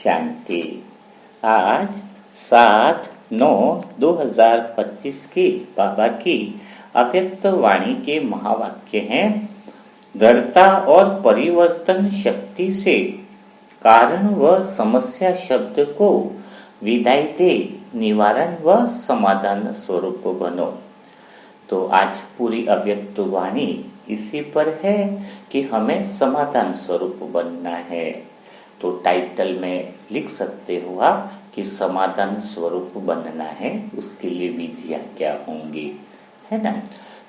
शांति। आज 7/9/2025 की बाबा की अव्यक्त वाणी के महावाक्य हैं। दृढ़ता और परिवर्तन शक्ति से कारण व समस्या शब्द को विदाई दे, निवारण व समाधान स्वरूप बनो। तो आज पूरी अव्यक्त वाणी इसी पर है कि हमें समाधान स्वरूप बनना है। तो टाइटल में लिख सकते हो आप कि समाधान स्वरूप बनना है, उसके लिए विधियां क्या होंगी, है ना।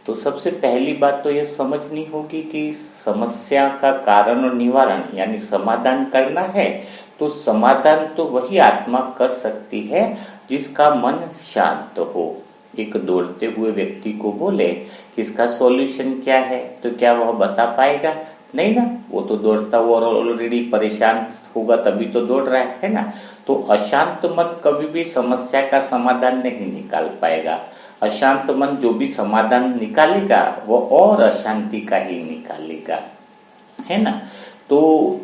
तो सबसे पहली बात तो ये समझनी होगी कि समस्या का कारण और निवारण यानी समाधान करना है। तो समाधान तो वही आत्मा कर सकती है जिसका मन शांत हो। एक दौड़ते हुए व्यक्ति को बोले कि इसका सॉल्यूशन क्या है, तो क्या वह बता पाएगा? नहीं ना, वो तो दौड़ता हुआ और ऑलरेडी परेशान होगा तभी तो दौड़ रहा है ना। तो अशांत मन कभी भी समस्या का समाधान नहीं निकाल पाएगा। अशांत मन जो भी समाधान निकालेगा वो और अशांति का ही निकालेगा, है ना। तो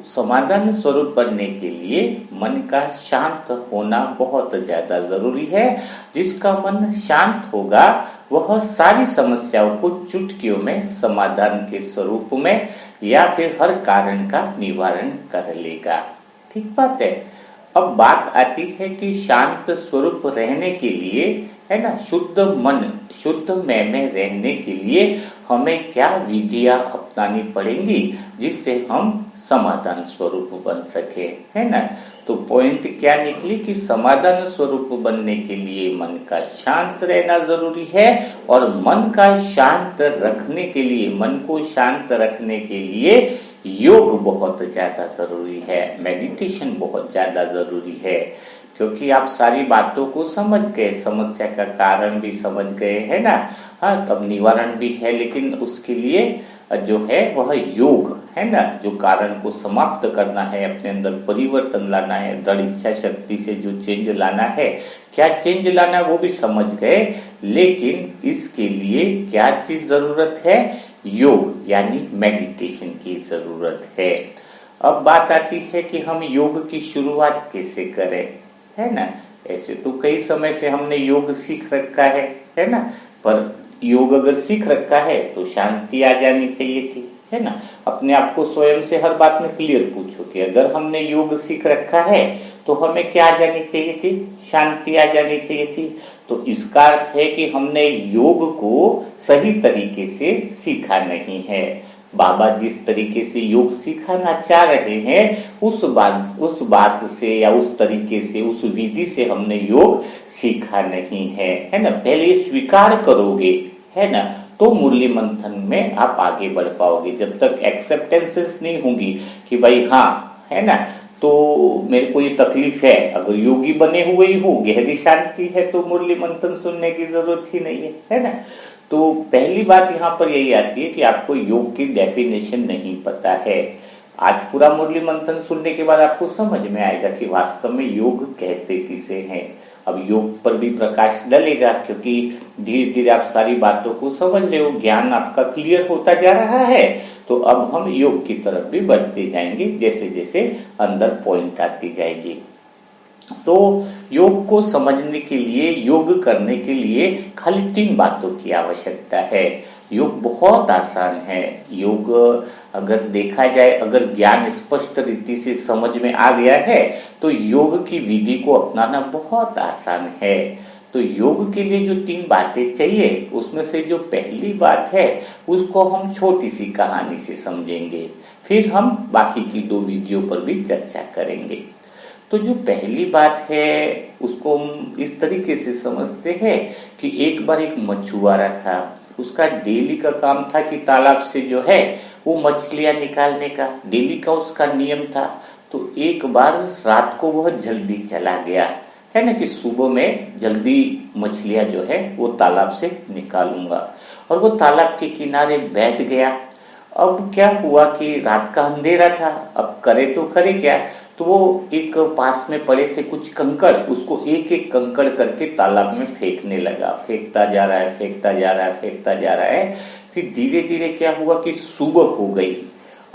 समाधान स्वरूप बनने के लिए मन का शांत होना बहुत ज्यादा जरूरी है। जिसका मन शांत होगा वह सारी समस्याओं को चुटकियों में समाधान के स्वरूप में या फिर हर कारण का निवारण कर लेगा। ठीक बात है। अब बात आती है कि शांत स्वरूप रहने के लिए, है ना, शुद्ध मन शुद्ध में रहने के लिए हमें क्या विधियां अपनानी पड़ेंगी जिससे हम समाधान स्वरूप बन सके, है ना। तो पॉइंट क्या निकली कि समाधान स्वरूप बनने के लिए मन का शांत रहना जरूरी है और मन का शांत रखने के लिए, मन को शांत रखने के लिए योग बहुत ज्यादा जरूरी है, मेडिटेशन बहुत ज्यादा जरूरी है। क्योंकि आप सारी बातों को समझ गए, समस्या का कारण भी समझ गए, है ना। हाँ, तब निवारण भी है, लेकिन उसके लिए जो है वह योग है ना, जो कारण को समाप्त करना है, अपने अंदर परिवर्तन लाना है, दृढ़ इच्छा शक्ति से जो चेंज लाना है, क्या चेंज लाना है वो भी समझ गए। लेकिन इसके लिए क्या चीज जरूरत है? योग यानी मेडिटेशन की जरूरत है। अब बात आती है कि हम योग की शुरुआत कैसे करें, है ना। ऐसे तो कई समय से हमने योग सीख रखा है ना। पर योग अगर सीख रखा है तो शांति आ जानी चाहिए थी, है ना। अपने आप को स्वयं से हर बात में क्लियर पूछो कि अगर हमने योग सीख रखा है तो हमें क्या आ जानी चाहिए थी? शांति आ जानी चाहिए थी। तो इसका अर्थ है कि हमने योग को सही तरीके से सीखा नहीं है। बाबा जिस तरीके से योग सिखाना चाह रहे हैं उस बात से या उस तरीके से, उस विधि से हमने योग सीखा नहीं है ना। पहले स्वीकार करोगे, है ना, तो मुरली मंथन में आप आगे बढ़ पाओगे। जब तक एक्सेप्टेंसेस नहीं होंगी कि भाई हाँ, है ना, तो मेरे को ये तकलीफ है, अगर योगी बने हुए ही हो, गहरी शांति है, तो मुरली मंथन सुनने की जरूरत ही नहीं है ना। तो पहली बात यहाँ पर यही आती है कि आपको योग की डेफिनेशन नहीं पता है। आज पूरा मुरली मंथन सुनने के बाद आपको समझ में आएगा कि वास्तव में योग कहते किसे हैं। अब योग पर भी प्रकाश डलेगा क्योंकि धीरे धीरे आप सारी बातों को समझ रहे हो, ज्ञान आपका क्लियर होता जा रहा है। तो अब हम योग की तरफ भी बढ़ते जाएंगे जैसे जैसे अंदर पॉइंट आती जाएगी। तो योग को समझने के लिए, योग करने के लिए खाली 3 बातों की आवश्यकता है। योग बहुत आसान है। योग अगर देखा जाए, अगर ज्ञान स्पष्ट रीति से समझ में आ गया है तो योग की विधि को अपनाना बहुत आसान है। तो योग के लिए जो 3 बातें चाहिए उसमें से जो पहली बात है उसको हम छोटी सी कहानी से समझेंगे, फिर हम बाकी की 2 विधियों पर भी चर्चा करेंगे। तो जो पहली बात है उसको हम इस तरीके से समझते हैं कि एक बार एक मछुआरा था। उसका डेली का काम था कि तालाब से जो है वो मछलियां निकालने का, डेली का उसका नियम था। तो एक बार रात को वह जल्दी चला गया, है ना, कि सुबह में जल्दी मछलियां जो है वो तालाब से निकालूंगा। और वो तालाब के किनारे बैठ गया। अब क्या हुआ कि रात का अंधेरा था, अब करे तो करे क्या। तो वो एक पास में पड़े थे कुछ कंकड़, उसको एक एक कंकड़ करके तालाब में फेंकने लगा। फेंकता जा रहा है, फेंकता जा रहा है, फेंकता जा रहा है। फिर धीरे धीरे क्या हुआ कि सुबह हो गई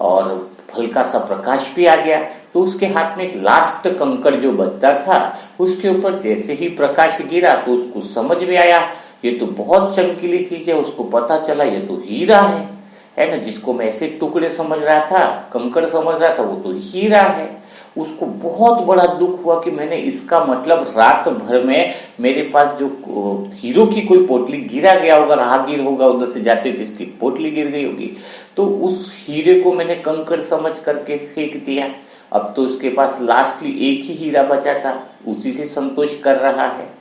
और हल्का सा प्रकाश भी आ गया। तो उसके हाथ में एक लास्ट कंकड़ जो बचता था, उसके ऊपर जैसे ही प्रकाश गिरा तो उसको समझ में आया ये तो बहुत चमकीली चीज है। उसको पता चला ये तो हीरा है ना। जिसको मैं ऐसे टुकड़े समझ रहा था, कंकड़ समझ रहा था, वो तो हीरा है। उसको बहुत बड़ा दुख हुआ कि मैंने इसका मतलब रात भर में मेरे पास जो हीरो की कोई पोटली गिरा गया होगा, राहगीर होगा उधर से जाते हुए इसकी पोटली गिर गई होगी, तो उस हीरे को मैंने कंकड़ समझ करके फेंक दिया। अब तो उसके पास लास्टली एक ही हीरा बचा था, उसी से संतोष कर रहा है।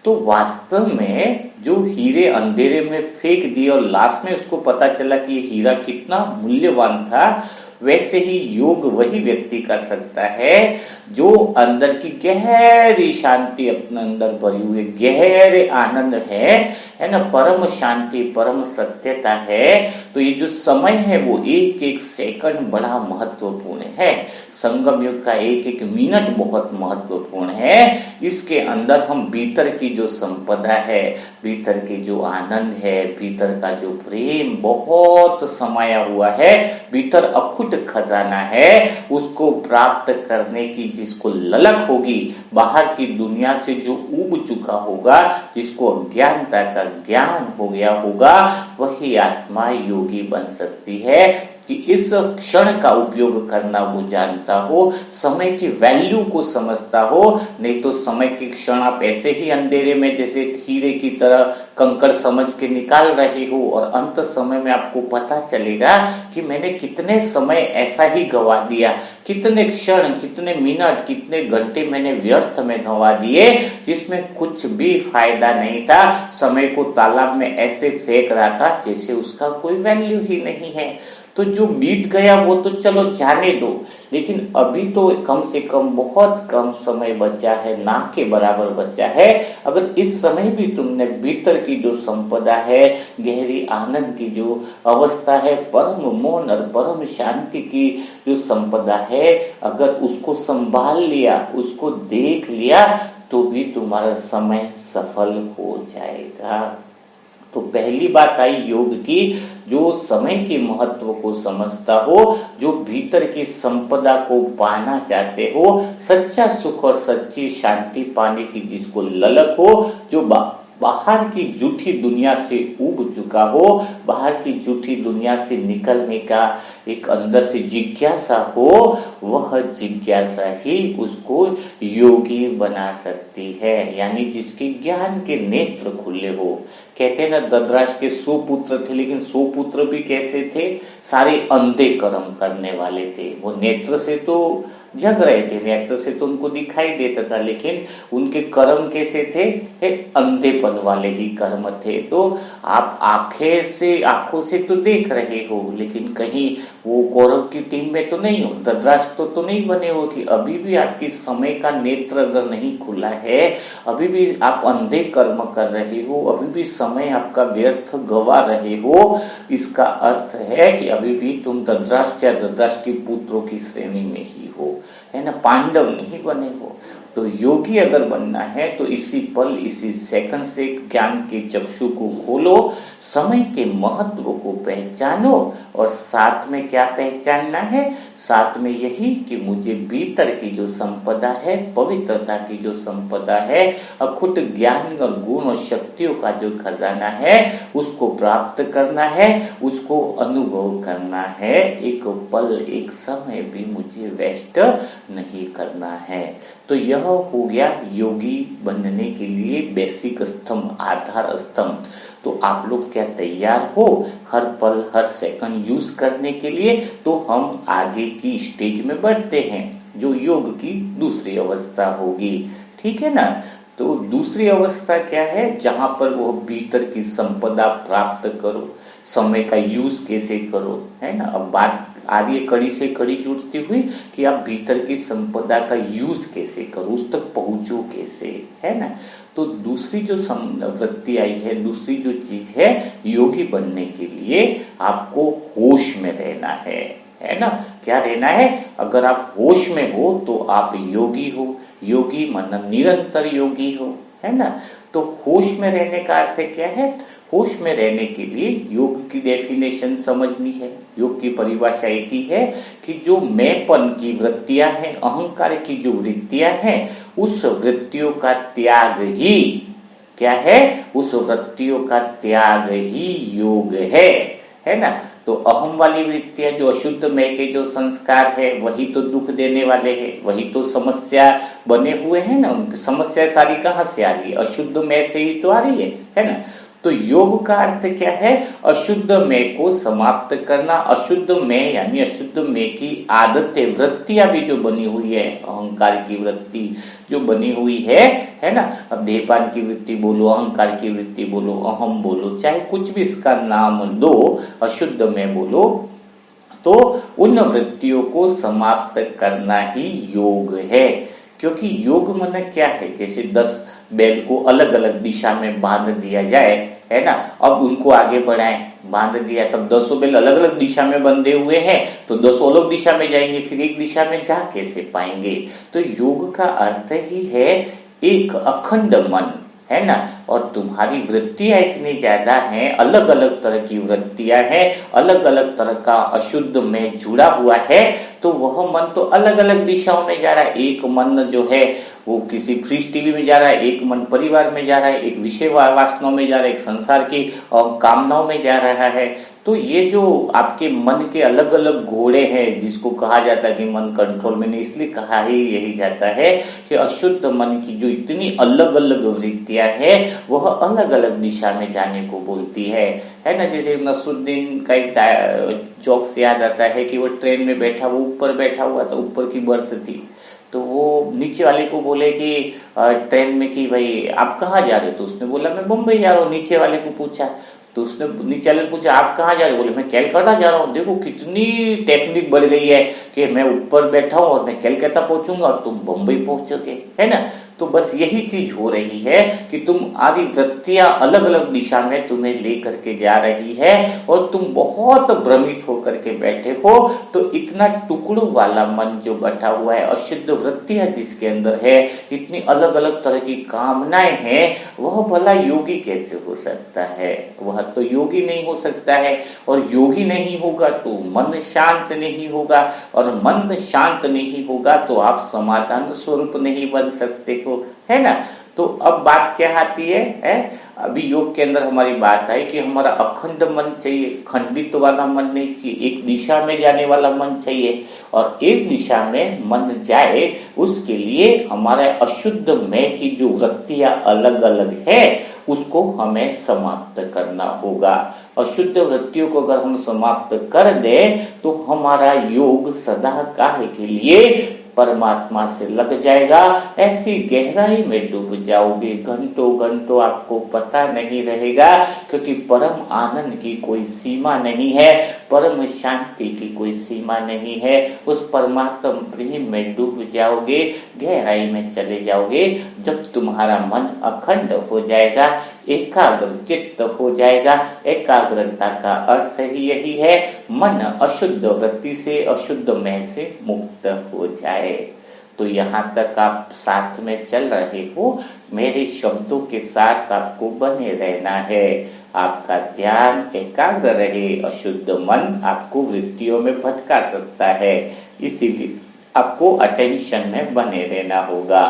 तो वास्तव में जो हीरे अंधेरे में फेंक दिए और लास्ट में उसको पता चला कि ये हीरा कितना मूल्यवान था, वैसे ही योग वही व्यक्ति कर सकता है जो अंदर की गहरी शांति अपने अंदर भरी हुई गहरे आनंद है ना, परम शांति परम सत्यता है। तो ये जो समय है वो एक एक सेकंड बड़ा महत्वपूर्ण है। संगम युग का एक एक मिनट बहुत महत्वपूर्ण है। इसके अंदर हम भीतर की जो संपदा है, भीतर की जो आनंद है, भीतर का जो प्रेम बहुत समाया हुआ है, भीतर अखुट खजाना है, उसको प्राप्त करने की जिसको ललक होगी, बाहर की दुनिया से जो उब चुका होगा, जिसको अज्ञानता का ज्ञान हो गया होगा, वही आत्मा योगी बन सकती है कि इस क्षण का उपयोग करना वो जानता हो, समय की वैल्यू को समझता हो। नहीं तो समय के क्षण आप ऐसे ही अंधेरे में जैसे हीरे की तरह कंकड़ समझ के निकाल रहे हो और अंत समय में आपको पता चलेगा कि मैंने कितने समय ऐसा ही गवा दिया, कितने क्षण, कितने मिनट, कितने घंटे मैंने व्यर्थ में गवा दिए जिसमें कुछ भी फायदा नहीं था। समय को तालाब में ऐसे फेंक रहा था जैसे उसका कोई वैल्यू ही नहीं है। तो जो बीत गया वो तो चलो जाने दो, लेकिन अभी तो कम से कम बहुत कम समय बचा है, ना के बराबर बचा है। अगर इस समय भी तुमने भीतर की जो संपदा है, गहरी आनंद की जो अवस्था है, परम मौन और परम शांति की जो संपदा है, अगर उसको संभाल लिया, उसको देख लिया, तो भी तुम्हारा समय सफल हो जाएगा। तो पहली बात आई योग की, जो समय के महत्व को समझता हो, जो भीतर की संपदा को पाना चाहते हो, सच्चा सुख और सच्ची शांति पाने की जिसको ललक हो, जो बाहर की झूठी दुनिया से उब चुका हो, बाहर की झूठी दुनिया से निकलने का एक अंदर से जिज्ञासा हो, वह जिज्ञासा ही उसको योगी बना सकती है। यानी जिसके ज्ञान के नेत्र खुले हो। कहते हैं ना, ददराश के 100 पुत्र थे, लेकिन 100 पुत्र भी कैसे थे? सारे अंधे कर्म करने वाले थे। वो नेत्र से तो जग रहे थे, नेत्र से तो उनको दिखाई देता था, लेकिन उनके कर्म कैसे थे? अंधेपन वाले ही कर्म थे। तो आप आंखों से तो देख रहे हो, लेकिन कहीं वो कौरव की टीम में तो नहीं हो, धृतराष्ट्र तो नहीं बने हो कि अभी भी आपकी समय का नेत्र अगर नहीं खुला है, अभी भी आप अंधे कर्म कर रहे हो, अभी भी समय आपका व्यर्थ गवा रहे हो, इसका अर्थ है कि अभी भी तुम धृतराष्ट्र या धृतराष्ट्र के पुत्रों की श्रेणी में ही हो, है ना, पांडव नहीं बने हो। तो योगी अगर बनना है तो इसी पल, इसी सेकंड से ज्ञान के चक्षु को खोलो, समय के महत्व को पहचानो, और साथ में क्या पहचानना है? साथ में यही कि मुझे भीतर की जो संपदा है, पवित्रता की जो संपदा है, अखुट ज्ञान और गुण और शक्तियों का जो खजाना है, उसको प्राप्त करना है, उसको अनुभव करना है। एक पल, एक समय भी मुझे वेस्ट नहीं करना है। तो यह हो गया योगी बनने के लिए बेसिक स्तंभ, आधार स्तंभ। तो आप लोग क्या तैयार हो हर पल हर सेकंड यूज करने के लिए? तो हम आगे की स्टेज में बढ़ते हैं, जो योग की दूसरी अवस्था होगी। ठीक है ना? तो दूसरी अवस्था क्या है? जहां पर वो भीतर की संपदा प्राप्त करो, समय का यूज कैसे करो, है ना। अब बात आ रही है कड़ी से कड़ी जुड़ती हुई कि आप भीतर की संपदा का यूज कैसे करो, उस तक पहुंचो कैसे, है ना। तो दूसरी जो वृत्ति आई है, दूसरी जो चीज है योगी बनने के लिए, आपको होश में रहना है ना। क्या रहना है? अगर आप होश में हो तो आप योगी हो। योगी मतलब निरंतर योगी हो, है ना। तो होश में रहने का अर्थ क्या है? होश में रहने के लिए योग की डेफिनेशन समझनी है। योग की परिभाषा एक ही है कि जो मैंपन की वृत्तियां हैं, अहंकार की जो वृत्तियां हैं, उस वृत्तियों का त्याग ही क्या है, उस वृत्तियों का त्याग ही योग है ना। तो अहम वाली वृत्तियां, जो अशुद्ध मैं के जो संस्कार है, वही तो दुख देने वाले हैं, वही तो समस्या बने हुए हैं ना। उनकी समस्या सारी कहाँ से आ रही है, अशुद्ध मैं से ही तो आ रही है ना। तो योग का अर्थ क्या है, अशुद्ध मैं को समाप्त करना। अशुद्ध मैं यानी अशुद्ध मैं की आदतें, वृत्तियां भी जो बनी हुई है, अहंकार की वृत्ति जो बनी हुई है ना। अब देहपान की वृत्ति बोलो, अहंकार की वृत्ति बोलो, अहम बोलो, चाहे कुछ भी इसका नाम दो, अशुद्ध मैं बोलो, तो उन वृत्तियों को समाप्त करना ही योग है। क्योंकि योग मन क्या है, जैसे 10 बैल को अलग अलग दिशा में बांध दिया जाए, है ना। अब उनको आगे बढ़ाएं, बांध दिया, तब 10 बैल अलग अलग दिशा में बंधे हुए हैं, तो 10 अलग दिशा में जाएंगे, फिर एक दिशा में जा कैसे पाएंगे। तो योग का अर्थ ही है एक अखंड मन, है ना। और तुम्हारी वृत्तियां इतनी ज्यादा हैं, अलग अलग तरह की वृत्तियां हैं, अलग अलग तरह का अशुद्ध में जुड़ा हुआ है, तो वह मन तो अलग अलग दिशाओं में जा रहा है। एक मन जो है वो किसी फ्रिज टीवी में जा रहा है, एक मन परिवार में जा रहा है, एक विषय वासनाओं में जा रहा है, एक संसार की कामनाओं में जा रहा है। तो ये जो आपके मन के अलग अलग घोड़े हैं, जिसको कहा जाता है कि मन कंट्रोल में नहीं, इसलिए कहा ही यही जाता है कि अशुद्ध मन की जो इतनी अलग अलग वृत्तियां हैं, वह अलग अलग दिशा में जाने को बोलती है ना। जैसे नसरुद्दीन का एक जोक से याद आता है कि वो ट्रेन में बैठा, वो ऊपर बैठा हुआ था, ऊपर की बर्थ थी, तो वो नीचे वाले को बोले कि ट्रेन में कि भाई आप कहाँ जा रहे हो, तो उसने बोला मैं मुंबई जा रहा हूँ। नीचे वाले को पूछा, तो उसने नीचे वाले ने पूछा आप कहाँ जा रहे हो, बोले मैं कैलकाटा जा रहा हूँ। देखो कितनी टेक्निक बढ़ गई है कि मैं ऊपर बैठा हूँ और मैं कैलकाता पहुंचूंगा और तुम बम्बई पहुंचोगे, है ना। तो बस यही चीज हो रही है कि तुम आदि वृत्तियां अलग अलग दिशा में तुम्हें लेकर के जा रही है और तुम बहुत भ्रमित होकर के बैठे हो। तो इतना टुकड़ों वाला मन जो बैठा हुआ है, अशुद्ध वृत्तियां जिसके अंदर है, इतनी अलग अलग तरह की कामनाएं हैं, वह भला योगी कैसे हो सकता है। वह तो योगी नहीं हो सकता है, और योगी नहीं होगा तो मन शांत नहीं होगा, और मन शांत नहीं होगा तो आप समाधान स्वरूप नहीं बन सकते हो, है ना। तो अब बात क्या आती है? अभी योग के अंदर हमारी बात आई कि हमारा अखंड मन चाहिए, खंडित वाला मन नहीं चाहिए, एक दिशा में जाने वाला मन चाहिए। और एक दिशा में मन जाए उसके लिए हमारे अशुद्ध में की जो वृत्तियां अलग अलग है, उसको हमें समाप्त करना होगा। अशुद्ध वृत्तियों को अगर हम समाप्त कर दें तो हमारा योग सदा काल के लिए परमात्मा से लग जाएगा। ऐसी गहराई में डूब जाओगे, घंटों घंटों आपको पता नहीं रहेगा, क्योंकि परम आनंद की कोई सीमा नहीं है, परम शांति की कोई सीमा नहीं है। उस परमात्मा प्रेम में डूब जाओगे, गहराई में चले जाओगे। जब तुम्हारा मन अखंड हो जाएगा, एकाग्र चित्त हो जाएगा। एकाग्रता का अर्थ ही यही है, मन अशुद्ध वृत्ति से, अशुद्ध मैं से मुक्त हो जाए। तो यहाँ तक आप साथ में चल रहे हो, मेरे शब्दों के साथ आपको बने रहना है। आपका ध्यान एकाग्र रहे, अशुद्ध मन आपको वृत्तियों में भटका सकता है, इसीलिए आपको अटेंशन में बने रहना होगा।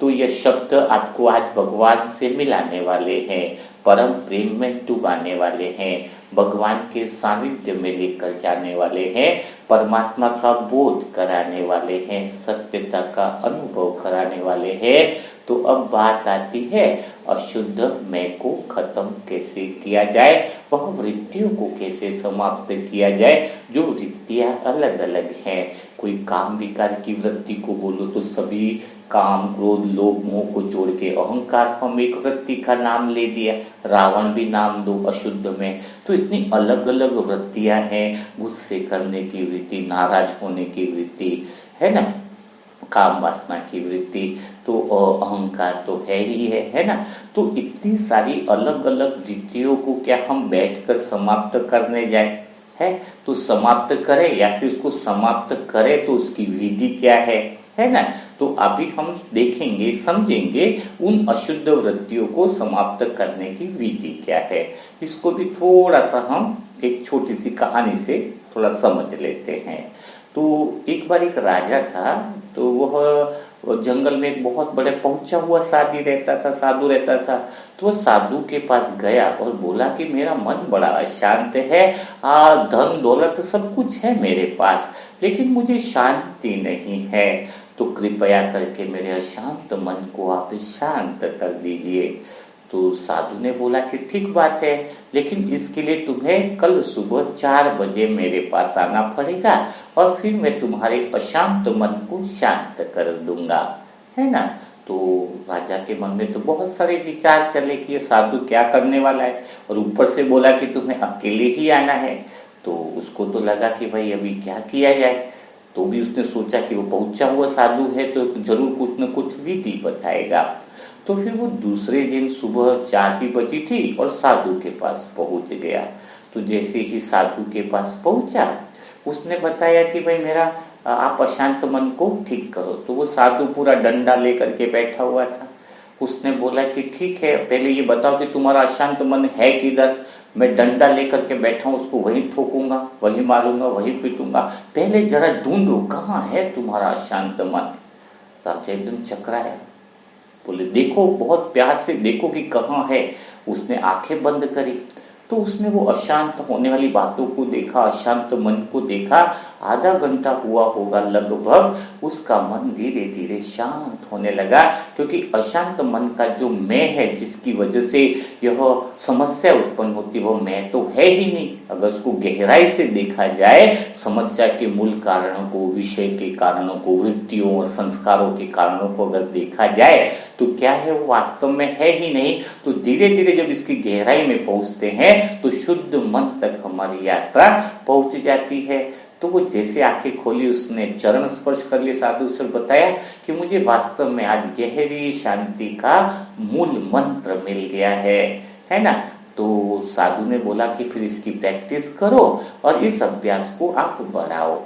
तो ये शब्द आपको आज भगवान से मिलाने वाले हैं, परम प्रेम में डुबाने वाले हैं, भगवान के सानिध्य में लेकर जाने वाले हैं, परमात्मा का बोध कराने वाले हैं, सत्यता का अनुभव कराने वाले हैं। तो अब बात आती है अशुद्ध मैं को खत्म कैसे किया जाए, वह वृत्तियों को कैसे समाप्त किया जाए, जो वृत्तियां अलग अलग हैं। कोई काम विकार की वृत्ति को बोलो तो सभी काम क्रोध लोभ मोह को जोड़ के अहंकार हम एक वृत्ति का नाम ले दिया, रावण भी नाम दो अशुद्ध में। तो इतनी अलग अलग वृत्तियां हैं, गुस्से करने की वृत्ति, नाराज होने की वृत्ति, है ना, काम वासना की वृत्ति, तो अहंकार तो है ही है ना। तो इतनी सारी अलग अलग वृत्तियों को क्या हम बैठकर समाप्त करने जाए है? तो समाप्त करें या फिर उसको समाप्त करें तो उसकी विधि क्या है ना। तो अभी हम देखेंगे, समझेंगे उन अशुद्ध वृत्तियों को समाप्त करने की विधि क्या है। इसको भी थोड़ा सा हम एक छोटी सी कहानी से थोड़ा समझ लेते हैं। तो एक बार एक राजा था, तो वह जंगल में एक बहुत बड़े पहुंचा हुआ साधु रहता था। तो वह साधु के पास गया और बोला कि मेरा मन बड़ा अशांत है, धन दौलत सब कुछ है मेरे पास, लेकिन मुझे शांति नहीं है, तो कृपया करके मेरे अशांत मन को आप शांत कर दीजिए। तो साधु ने बोला कि ठीक बात है, लेकिन इसके लिए तुम्हें कल सुबह 4 बजे मेरे पास आना पड़ेगा और फिर मैं तुम्हारे अशांत मन को शांत कर दूंगा, है ना। तो राजा के मन में तो बहुत सारे विचार चले कि ये साधु क्या करने वाला है, और ऊपर से बोला कि तुम्हें अकेले ही आना है। तो उसको तो लगा कि भाई अभी क्या किया जाए। तो भी उसने सोचा कि वो पहुंचा हुआ साधु है तो जरूर कुछ न कुछ विधि बताएगा। तो फिर वो दूसरे दिन सुबह 4 ही बजी थी और साधु के पास पहुंच गया। तो जैसे ही साधु के पास पहुंचा, उसने बताया कि भाई मेरा आप अशांत मन को ठीक करो। तो वो साधु पूरा डंडा लेकर के बैठा हुआ था। उसने बोला कि ठीक है, पहले ये बताओ कि तुम्हारा अशांत मन है किधर। मैं डंडा लेकर के बैठा हूँ, उसको वहीं ठोकूंगा, वहीं मारूंगा, वहीं पीटूंगा, पहले जरा ढूंढो कहाँ है तुम्हारा अशांत मन। राजा एकदम चकराया, बोले देखो, बहुत प्यार से देखो कि कहाँ है। उसने आंखें बंद करी तो उसने वो अशांत होने वाली बातों को देखा, अशांत मन को देखा। आधा घंटा हुआ होगा लगभग, उसका मन धीरे धीरे शांत होने लगा, क्योंकि अशांत मन का जो मैं है, जिसकी वजह से यह समस्या उत्पन्न होती, वो मैं तो है ही नहीं। अगर उसको गहराई से देखा जाए, समस्या के मूल कारणों को, विषय के कारणों को, वृत्तियों और संस्कारों के कारणों को अगर देखा जाए तो क्या है, वो वास्तव में है ही नहीं। तो धीरे धीरे जब इसकी गहराई में पहुंचते हैं तो शुद्ध मन तक हमारी यात्रा पहुंच जाती है। तो वो जैसे आंखें खोली, उसने चरण स्पर्श कर लिए साधु से, बताया कि मुझे वास्तव में आज गहरी शांति का मूल मंत्र मिल गया है ना। तो साधु ने बोला कि फिर इसकी प्रैक्टिस करो और इस अभ्यास को आप बढ़ाओ।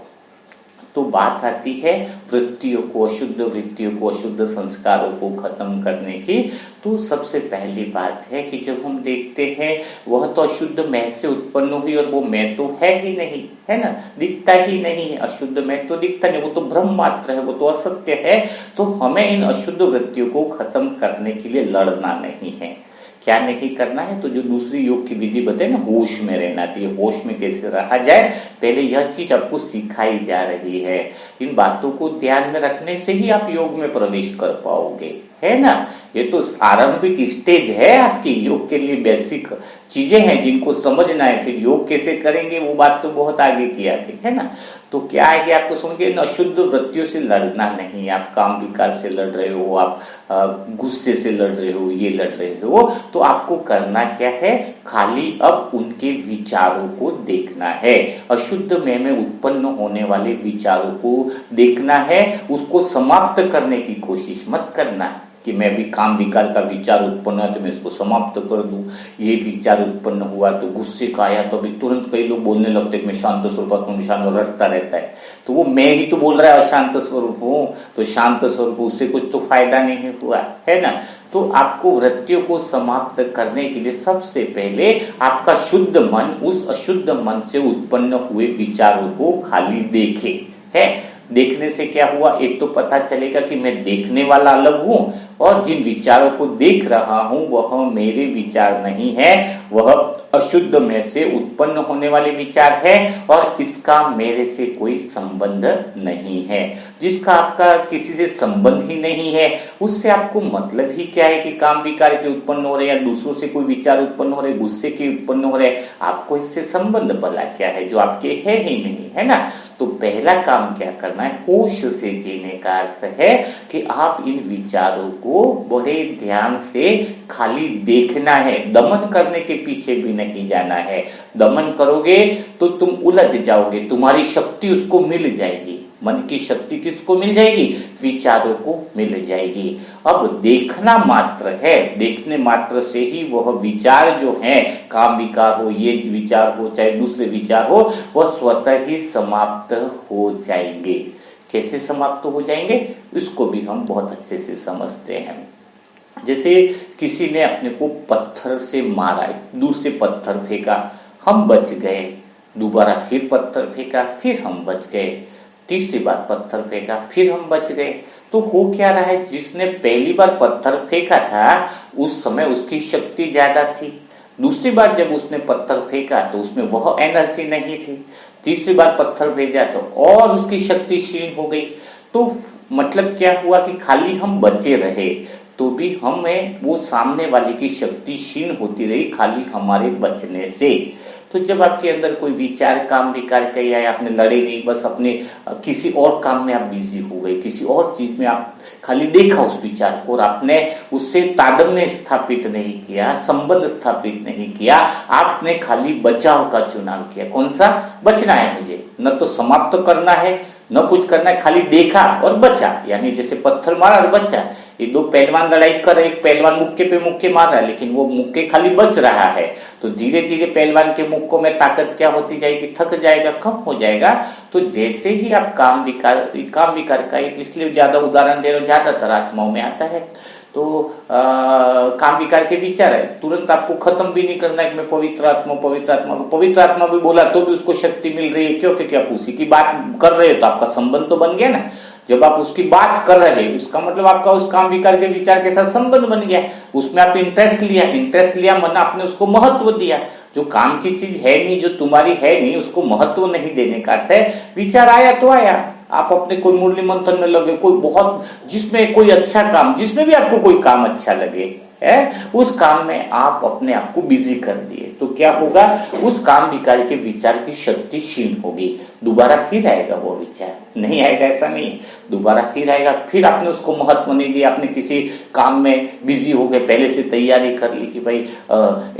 तो बात आती है वृत्तियों को, अशुद्ध वृत्तियों को, अशुद्ध संस्कारों को खत्म करने की। तो सबसे पहली बात है कि जब हम देखते हैं वह तो अशुद्ध मैं से उत्पन्न हुई और वो मैं तो है ही नहीं, है ना, दिखता ही नहीं है। अशुद्ध मैं तो दिखता नहीं, वो तो भ्रम मात्र है, वो तो असत्य है। तो हमें इन अशुद्ध वृत्तियों को खत्म करने के लिए लड़ना नहीं है। क्या नहीं करना है, तो जो दूसरी योग की विधि बताए ना, होश में रहना, तो ये होश में कैसे रहा जाए, पहले यह चीज आपको सिखाई जा रही है। इन बातों को ध्यान में रखने से ही आप योग में प्रवेश कर पाओगे, है ना। ये तो आरंभिक स्टेज है आपकी, योग के लिए बेसिक चीजें हैं जिनको समझना है। फिर योग कैसे करेंगे वो बात तो बहुत आगे की आगे, है ना। तो क्या है कि आपको सुन के अशुद्ध वृत्तियों से लड़ना नहीं। आप काम विकार से लड़ रहे हो, आप गुस्से से लड़ रहे हो, ये लड़ रहे हो, तो आपको करना क्या है, खाली अब उनके विचारों को देखना है। अशुद्ध में उत्पन्न होने वाले विचारों को देखना है, उसको समाप्त करने की कोशिश मत करना कि मैं भी काम विकार का विचार उत्पन्न हुआ तो मैं इसको समाप्त कर दूं। ये विचार उत्पन्न हुआ तो गुस्से का आया तो अभी तुरंत कई लोग बोलने लगते कि मैं शांत स्वरूप शांत, रटता रहता है। तो वो मैं ही तो बोल रहा है अशांत स्वरूप हूं, तो शांत स्वरूप, उससे कुछ तो फायदा नहीं हुआ, है ना। तो आपको वृत्तियों को समाप्त करने के लिए सबसे पहले आपका शुद्ध मन उस अशुद्ध मन से उत्पन्न हुए विचारों को खाली देखे, है। देखने से क्या हुआ, एक तो पता चलेगा कि मैं देखने वाला अलग हूं और जिन विचारों को देख रहा हूं वह मेरे विचार नहीं है, वह अशुद्ध में से उत्पन्न होने वाले विचार है और इसका मेरे से कोई संबंध नहीं है। जिसका आपका किसी से संबंध ही नहीं है, उससे आपको मतलब ही क्या है कि काम विकार के उत्पन्न हो रहे या दूसरों से कोई विचार उत्पन्न हो रहे, गुस्से के उत्पन्न हो रहे, आपको इससे संबंध भला क्या है जो आपके है ही नहीं, है ना। तो पहला काम क्या करना है, होश से जीने का अर्थ है कि आप इन विचारों को बड़े ध्यान से खाली देखना है, दमन करने के पीछे भी नहीं जाना है। दमन करोगे तो तुम उलझ जाओगे, तुम्हारी शक्ति उसको मिल जाएगी। मन की शक्ति किसको मिल जाएगी, विचारों को मिल जाएगी। अब देखना मात्र है, देखने मात्र से ही वह विचार जो है, काम विकार हो, ये विचार हो चाहे दूसरे विचार हो, वह स्वतः ही समाप्त हो जाएंगे। कैसे समाप्त हो जाएंगे इसको भी हम बहुत अच्छे से समझते हैं। जैसे किसी ने अपने को पत्थर से मारा, दूर से पत्थर फेंका, हम बच गए, दोबारा फिर पत्थर फेंका, फिर हम बच गए, तीसरी बार पत्थर फेंका, फिर हम बच गए। तो हो क्या रहा है, जिसने पहली बार पत्थर फेंका था उस समय उसकी शक्ति ज्यादा थी, दूसरी बार जब उसने पत्थर फेंका तो उसमें वह एनर्जी नहीं थी, तीसरी बार पत्थर भेजा तो और उसकी शक्ति क्षीण हो गई। तो मतलब क्या हुआ कि खाली हम बचे रहे तो भी हमें वो सामने वाले की शक्ति क्षीण होती रही खाली हमारे बचने से। तो जब आपके अंदर कोई विचार काम विकार कहीं आया, आपने लड़े नहीं, बस अपने किसी और काम में आप बिजी हो गए, किसी और चीज में आप खाली देखा उस विचार को और आपने उससे तादात्म्य स्थापित नहीं किया, संबंध स्थापित नहीं किया, आपने खाली बचाव का चुनाव किया। कौन सा? बचना है मुझे, न तो समाप्त करना है न कुछ करना है, खाली देखा और बचा। यानी जैसे पत्थर मारा और बचा, ये दो पहलवान लड़ाई कर रहे, एक पहलवान मुक्के पे मुक्के मार रहा है लेकिन वो मुक्के खाली बच रहा है, तो धीरे धीरे पहलवान के मुक्कों में ताकत क्या होती जाएगी, थक जाएगा, कम हो जाएगा। तो जैसे ही आप काम विकार का इसलिए ज्यादा उदाहरण दे रहे हो, ज्यादातर आत्माओं में आता है। तो काम विकार के विचार है, तुरंत आपको खत्म भी नहीं करना है मैं पवित्र आत्मा भी बोला तो भी उसको शक्ति मिल रही है। क्यों? क्योंकि आप उसी की बात कर रहे हो तो आपका संबंध तो बन गया ना। जब आप उसकी बात कर रहे हैं उसका मतलब आपका उस काम विकार के विचार के साथ संबंध बन गया, उसमें आप इंटरेस्ट लिया, मन आपने उसको महत्व दिया। जो काम की चीज है नहीं, जो तुम्हारी है नहीं, उसको महत्व नहीं देने का अर्थ है विचार आया तो आया, आप अपने कोई मुरली मंथन में लगे, कोई बहुत जिसमें कोई अच्छा काम, जिसमें भी आपको कोई काम अच्छा लगे है, उस काम में आप अपने आप को बिजी कर दिए तो क्या होगा, उस काम विकार के विचार की शक्ति क्षीण होगी, दोबारा फिर आएगा वो विचार, नहीं आएगा ऐसा नहीं, दोबारा फिर आएगा। फिर आपने उसको महत्व नहीं दिया, आपने किसी काम में बिजी हो गए, पहले से तैयारी कर ली कि भाई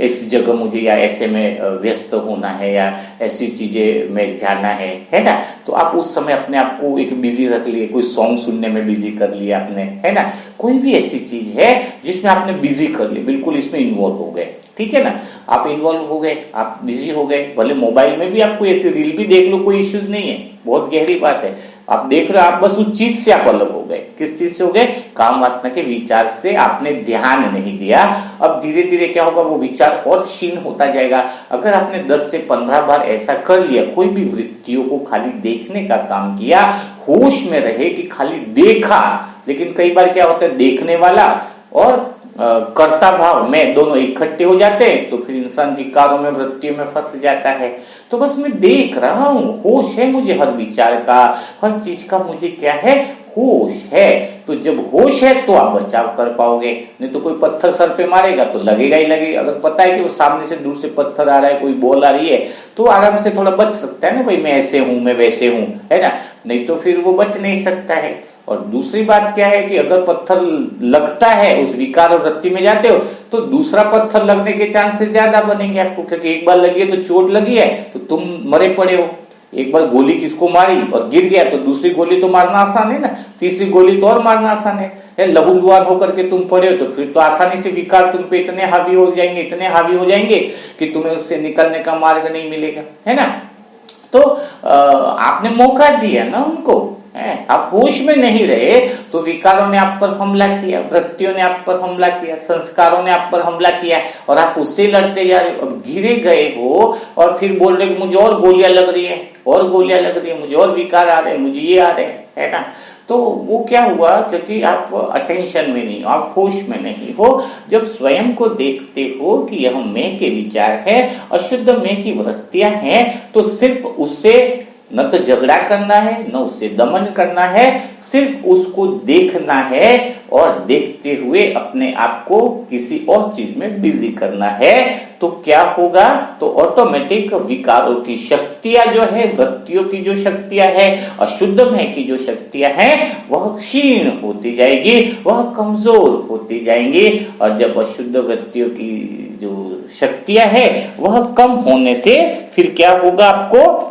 ऐसी जगह मुझे या ऐसे में व्यस्त होना है या ऐसी चीजें में जाना है ना। तो आप उस समय अपने आप को एक बिजी रख लिए, कोई सॉन्ग सुनने में बिजी कर लिया आपने, है ना। कोई भी ऐसी चीज है जिसमें आपने बिजी कर ली, बिल्कुल इसमें इन्वॉल्व हो गए, ठीक है ना। आप इन्वॉल्व हो गए, आप बिजी हो गए, भले मोबाइल में भी आप कोई ऐसी रील भी देख लो, कोई इश्यूज नहीं है, बहुत गहरी बात है, आप देख रहे हो, आप बस उस चीज से आप अलग हो गए। किस चीज से हो गए? काम वासना के विचार से आपने ध्यान नहीं दिया। अब धीरे धीरे क्या होगा, वो विचार और क्षीण होता जाएगा। अगर आपने 10 से 15 बार ऐसा कर लिया, कोई भी वृत्तियों को खाली देखने का काम किया, होश में रहे कि खाली देखा, लेकिन कई बार क्या होता है, देखने वाला और कर्ता भाव में दोनों इकट्ठे हो जाते हैं तो फिर इंसान विकारों में, वृत्तियों में फंस जाता है। तो बस मैं देख रहा हूं, होश है मुझे हर विचार का, हर चीज का मुझे क्या है, होश है। तो जब होश है तो आप बचाव कर पाओगे, नहीं तो कोई पत्थर सर पे मारेगा तो लगेगा ही लगेगा। अगर पता है कि वो सामने से दूर से पत्थर आ रहा है, कोई बॉल आ रही है, तो आराम से थोड़ा बच सकता है ना, भाई मैं ऐसे हूं, मैं वैसे हूं, है ना, नहीं तो फिर वो बच नहीं सकता है। और दूसरी बात क्या है कि अगर पत्थर लगता है, उस विकार और वृत्ति में जाते हो तो दूसरा पत्थर लगने के चांसेस ज्यादा बनेंगे आपको, क्योंकि एक बार लगी है तो चोट लगी है तो तुम मरे पड़े हो। एक बार गोली किसको मारी और गिर गया तो दूसरी गोली तो मारना आसान है ना, तीसरी गोली तो और मारना आसान है। लहूलुहान होकर के तुम पड़े हो तो फिर तो आसानी से विकार तुम पे इतने हावी हो जाएंगे कि तुम्हें उससे निकलने का मार्ग नहीं मिलेगा, है ना। तो आपने मौका दिया ना उनको, आप होश में नहीं रहे तो विकारों ने आप पर हमला किया, वृत्तियों ने आप पर हमला किया, संस्कारों ने आप पर हमला किया और आप उससे लड़ते जा रहे हो। अब घिरे गए हो और फिर बोल रहे मुझे और गोलियां लग रही है, मुझे और विकार आ रहे हैं, मुझे ये आ रहे हैं, है ना। तो वो क्या हुआ, क्योंकि आप अटेंशन में नहीं हो, आप होश में नहीं हो। जब स्वयं को देखते हो कि यह मैं के विचार है, अशुद्ध मैं की वृत्तियां हैं, तो सिर्फ उससे न तो झगड़ा करना है, न उससे दमन करना है, सिर्फ उसको देखना है और देखते हुए अपने आप को किसी और चीज में बिजी करना है। तो क्या होगा, तो ऑटोमेटिक विकारों की शक्तियां जो है, वृत्तियों की जो शक्तियां है, अशुद्ध में की जो शक्तियां हैं, वह क्षीण होती जाएगी, वह कमजोर होती जाएंगी। और जब अशुद्ध वृत्तियों की जो शक्तियां है वह कम होने से फिर क्या होगा, आपको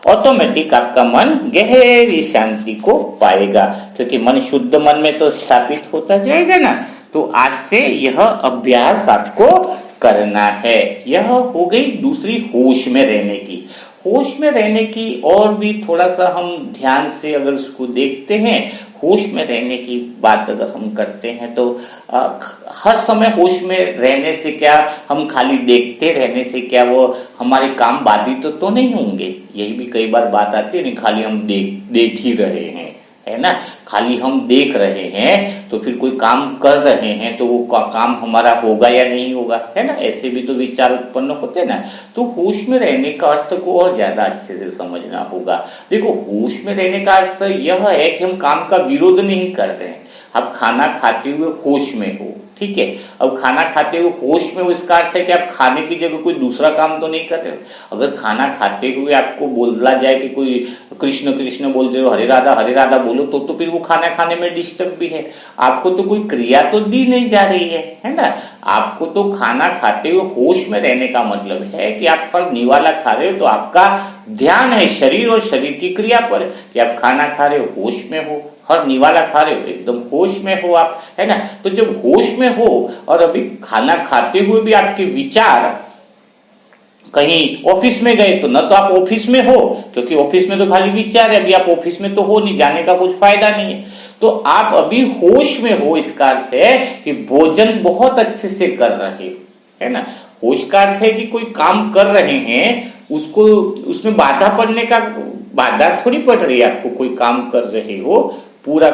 ऑटोमेटिक आपका मन गहरी शांति को पाएगा, क्योंकि मन शुद्ध मन में तो स्थापित होता जाएगा ना। तो आज से यह अभ्यास आपको करना है। यह हो गई दूसरी होश में रहने की। होश में रहने की और भी थोड़ा सा हम ध्यान से अगर उसको देखते हैं, होश में रहने की बात अगर हम करते हैं तो हर समय होश में रहने से क्या, हम खाली देखते रहने से क्या वो हमारे काम बाधित तो नहीं होंगे? यही भी कई बार बात आती है, नहीं खाली हम देख ही रहे हैं, है ना, खाली हम देख रहे हैं तो फिर कोई काम कर रहे हैं तो वो काम हमारा होगा या नहीं होगा, है ना, ऐसे भी तो विचार उत्पन्न होते हैं ना। तो होश में रहने का अर्थ को और ज्यादा अच्छे से समझना होगा। देखो, होश में रहने का अर्थ यह है कि हम काम का विरोध नहीं कर रहे हैं। आप खाना खाते हुए होश में हो, ठीक है, अब खाना खाते हुए होश में हो, इसका अर्थ है कि आप खाने की जगह कोई दूसरा काम तो नहीं कर रहे हो। अगर खाना खाते हुए आपको बोला जाए कि कोई कृष्ण कृष्ण बोल रहे हो, हरे राधा बोलो, तो फिर वो खाना खाने में डिस्टर्ब भी है। आपको तो कोई क्रिया तो दी नहीं जा रही है ना। आपको तो खाना खाते हुए होश में रहने का मतलब है कि आप हर निवाला खा रहे हो तो आपका ध्यान है शरीर और शरीर की क्रिया पर, कि आप खाना खा रहे हो होश में हो, हर निवाला खा रहे हो एकदम होश में हो आप, है ना। तो जब होश में हो और अभी खाना खाते हुए भी आपके विचार कहीं ऑफिस में गए, तो न तो आप ऑफिस में हो, क्योंकि ऑफिस में तो खाली विचार है, अभी आप ऑफिस में तो हो नहीं, जाने का कुछ फायदा नहीं है। तो आप अभी होश में हो, इसका अर्थ है कि भोजन बहुत अच्छे से कर रहे हो, है ना। होश का अर्थ है कि कोई काम कर रहे हैं, उसको उसमें बाधा थोड़ी पड़ रही है आपको। कोई काम कर रहे हो, पूरा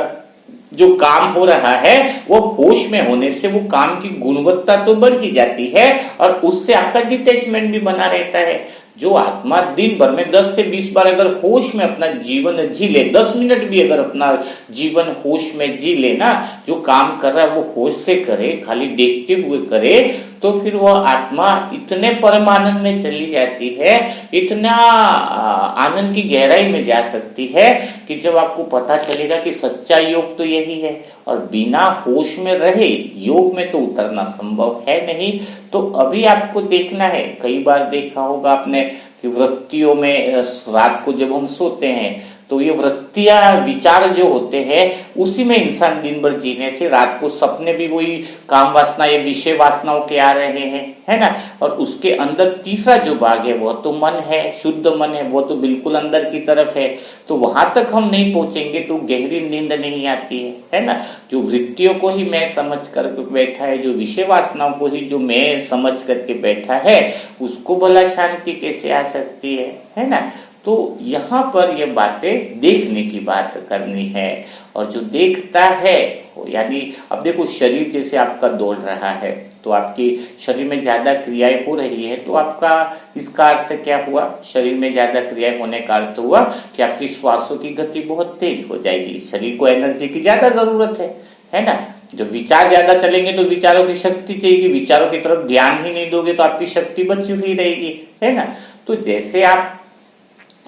जो काम हो रहा है वो होश में होने से वो काम की गुणवत्ता तो बढ़ ही जाती है और उससे आपका डिटैचमेंट भी बना रहता है। जो आत्मा दिन भर में 10 से 20 बार अगर होश में अपना जीवन जी ले, 10 मिनट भी अगर अपना जीवन होश में जी ले ना, जो काम कर रहा है वो होश से करे, खाली देखते हुए करे, तो फिर वह आत्मा इतने परम आनंद में चली जाती है, इतना आनंद की गहराई में जा सकती है कि जब आपको पता चलेगा कि सच्चा योग तो यही है और बिना होश में रहे योग में तो उतरना संभव है नहीं। तो अभी आपको देखना है, कई बार देखा होगा आपने कि वृत्तियों में रात को जब हम सोते हैं तो ये वृत्तियां विचार जो होते हैं उसी में इंसान दिन भर जीने से रात को सपने भी वही काम वासना या विषय वासनाओं के आ रहे हैं, है ना। और उसके अंदर तीसरा जो भाग है वह तो मन है, शुद्ध मन है, वो तो बिल्कुल अंदर की तरफ है। तो वहां तक हम नहीं पहुंचेंगे तो गहरी नींद नहीं आती है ना। जो वृत्तियों को ही मैं समझ कर बैठा है, जो विषय वासनाओं को ही जो मैं समझ करके बैठा है, उसको भला शांति कैसे आ सकती है ना। तो यहाँ पर ये बातें देखने की बात करनी है। और जो देखता है, यानी अब देखो शरीर जैसे आपका दौड़ रहा है तो आपकी शरीर में ज्यादा क्रियाएं हो रही है, तो आपका इसका अर्थ क्या हुआ, शरीर में ज्यादा क्रियाएं होने का अर्थ हुआ कि आपकी श्वासों की गति बहुत तेज हो जाएगी। शरीर को एनर्जी की ज्यादा जरूरत है ना। जब विचार ज्यादा चलेंगे तो विचारों की शक्ति चाहिए, विचारों की तरफ ध्यान ही नहीं दोगे तो आपकी शक्ति बची हुई रहेगी, है ना। तो जैसे आप